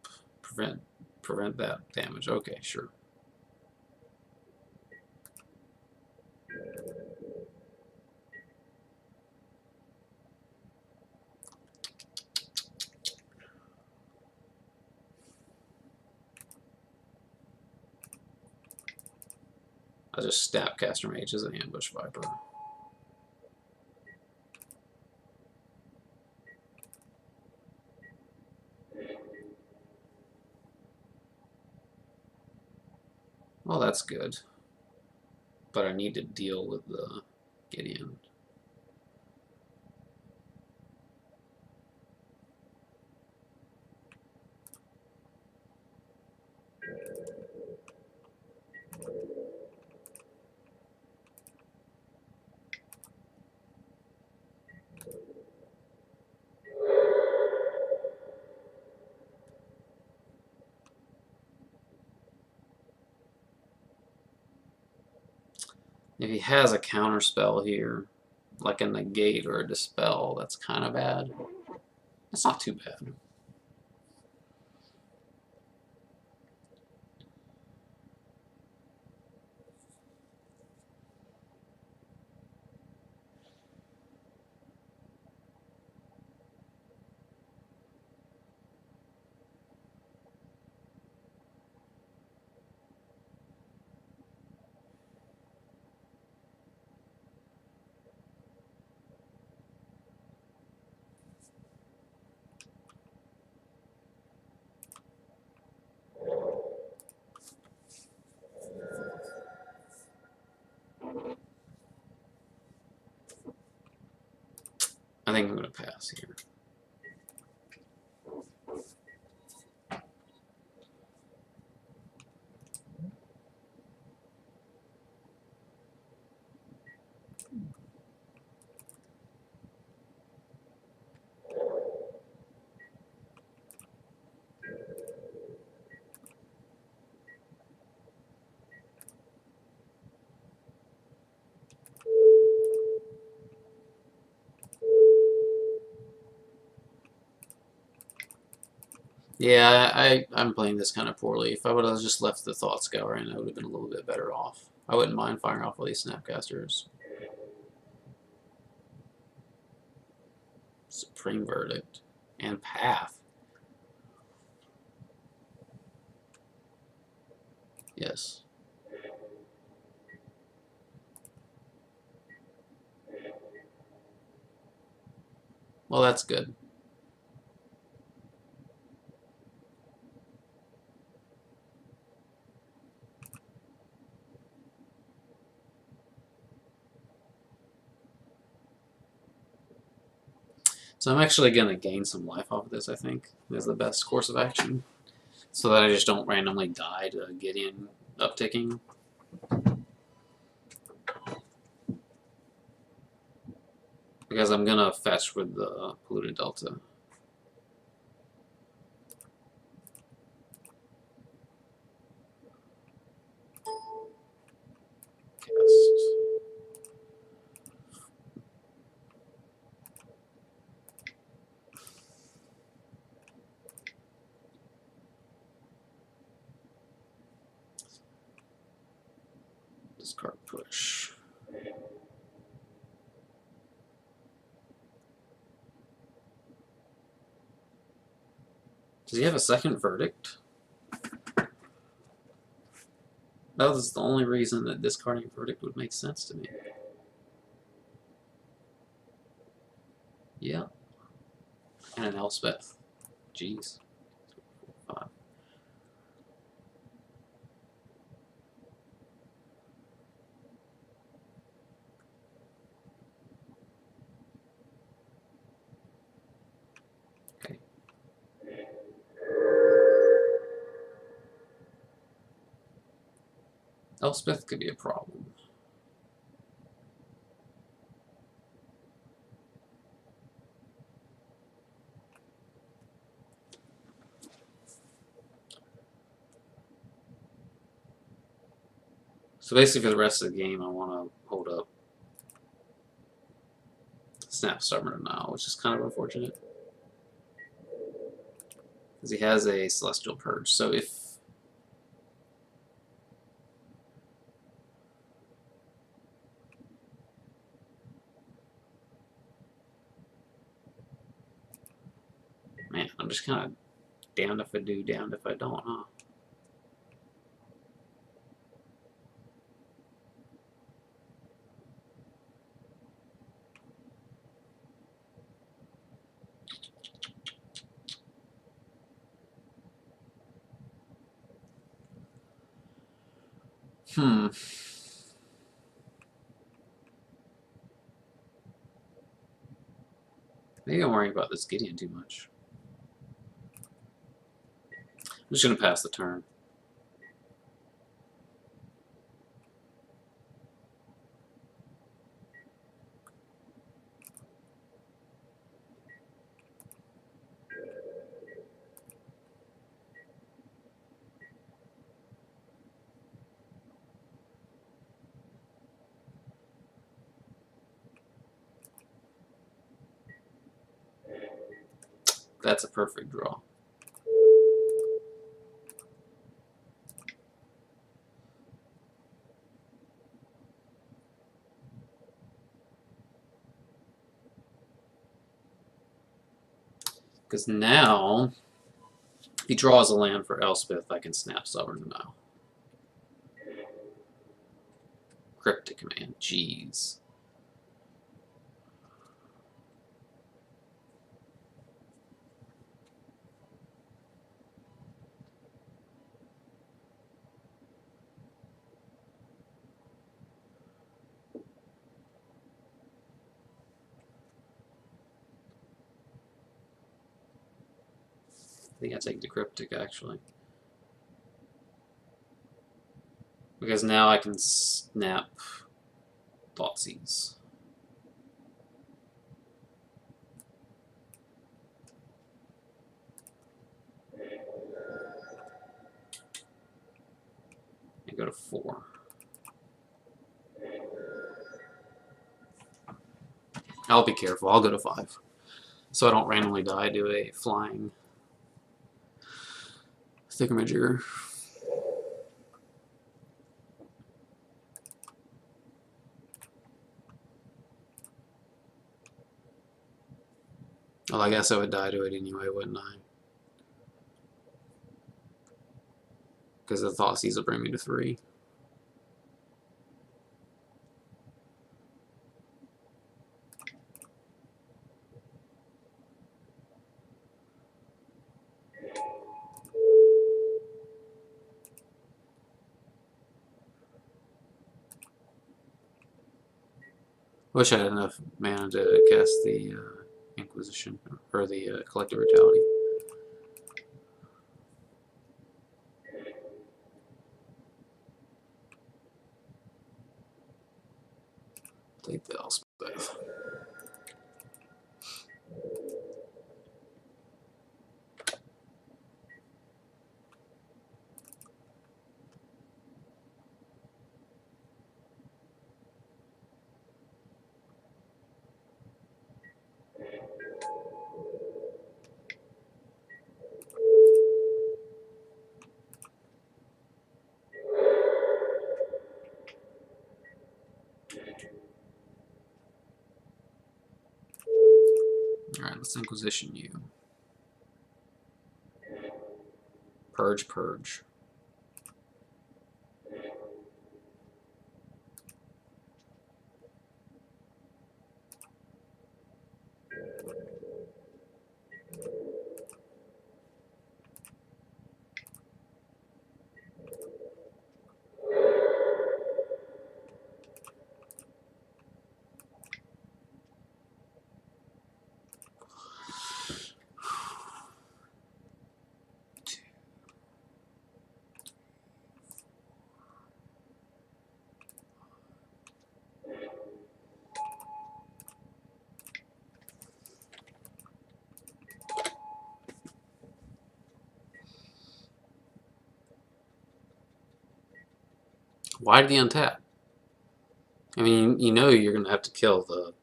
Prevent that damage. Okay, sure. I'll just Snapcaster Mage as an Ambush Viper. Well, that's good. But I need to deal with the Gideon. If he has a counter spell here, like a negate or a dispel, that's kind of bad. That's not too bad. I think I'm going to pass here. Yeah, I'm playing this kind of poorly. If I would have just left the Thought Scour in, I would have been a little bit better off. I wouldn't mind firing off all these Snapcasters. Supreme Verdict. And Path. Yes. Well, that's good. So I'm actually going to gain some life off of this, I think, is the best course of action. So that I just don't randomly die to Gideon upticking. Because I'm going to fetch with the Polluted Delta. Cast. Discard push. Does he have a second Verdict? That was the only reason that discarding Verdict would make sense to me. Yeah. And an Elspeth. Jeez. 5. Okay. Elspeth could be a problem. So basically for the rest of the game, I want to hold up Snap Stubborn Denial, which is kind of unfortunate. Because he has a Celestial Purge. So if... Man, I'm just kind of damned if I do, damned if I don't, huh? Maybe I'm worrying about this Gideon too much. I'm just going to pass the turn. That's a perfect draw. Because now, if he draws a land for Elspeth, I can snap Stubborn Denial. Cryptic Command. Jeez. I think I take the Cryptic, actually. Because now I can snap Thoughtseize. And go to 4. I'll be careful. I'll go to 5. So I don't randomly die to a flying. thingamajigger. Well, I guess I would die to it anyway, wouldn't I? Because the Thoughtseize will bring me to 3. Wish I had enough mana to cast the Inquisition, or the Collective Brutality. Take the Elspeth. Alright, let's Inquisition you. Purge, purge. Why did he untap? I mean, you know you're going to have to kill the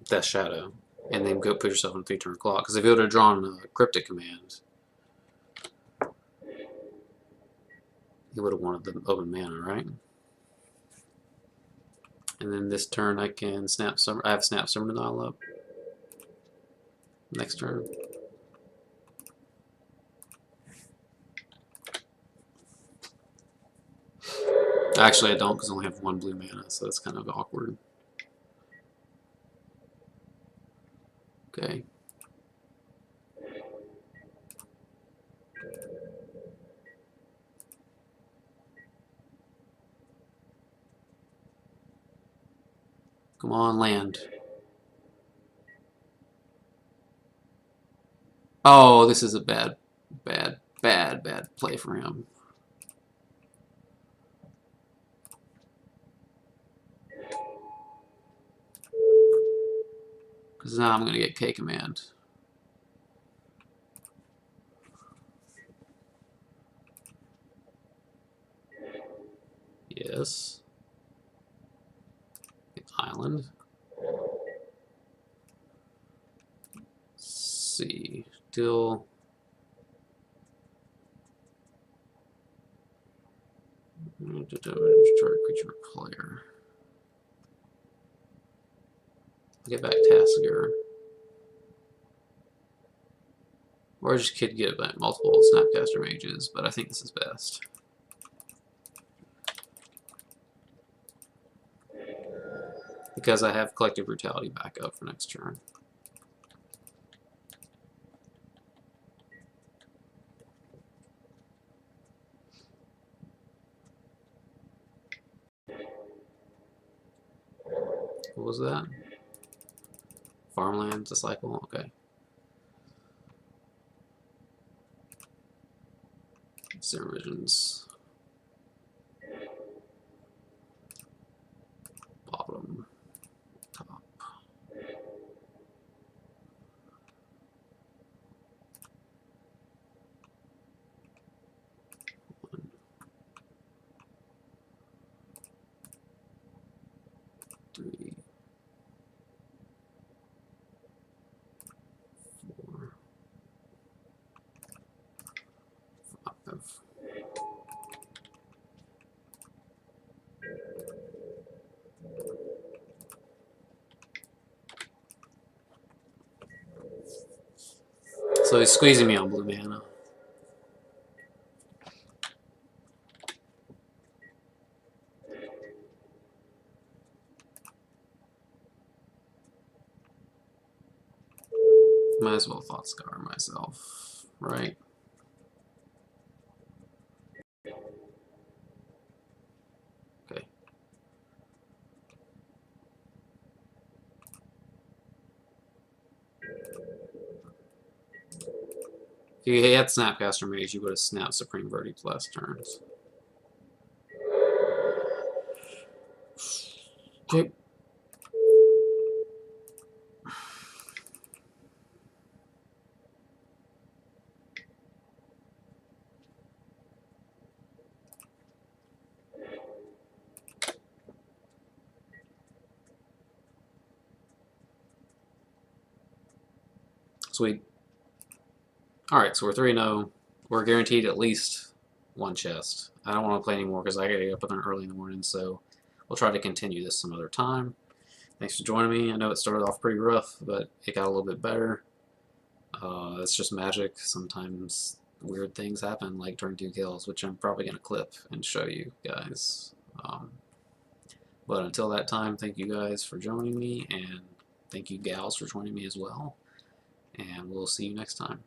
Death Shadow, and then go put yourself in a 3-turn clock. Because if you would have drawn a Cryptic Command, he would have wanted the open mana, right? And then this turn I can snap some. I have Snap Summon Denial up. Next turn. Actually, I don't because I only have 1 blue mana, so that's kind of awkward. Okay. Come on, land. Oh, this is a bad play for him. Because now I'm going to get K Command. Yes. Island. Let's see. Still. Destroy creature player. Get back Tasker. Or I just could get back multiple Snapcaster Mages, but I think this is best. Because I have Collective Brutality back up for next turn. What was that? Farmland to cycle? Okay. Zero Visions. Bottom. Top. One. 3. 4. So he's squeezing me on blue mana. Might as well thought scar myself, right? Okay. If you had Snapcaster Mage, you would have snapped Supreme Verdict last turns. Okay. Sweet. Alright, so we're 3-0. We're guaranteed at least one chest. I don't want to play anymore because I gotta get up early in the morning, so we'll try to continue this some other time. Thanks for joining me. I know it started off pretty rough, but it got a little bit better. It's just magic. Sometimes weird things happen, like turn 2 kills, which I'm probably going to clip and show you guys. But until that time, thank you guys for joining me, and thank you gals for joining me as well. And we'll see you next time.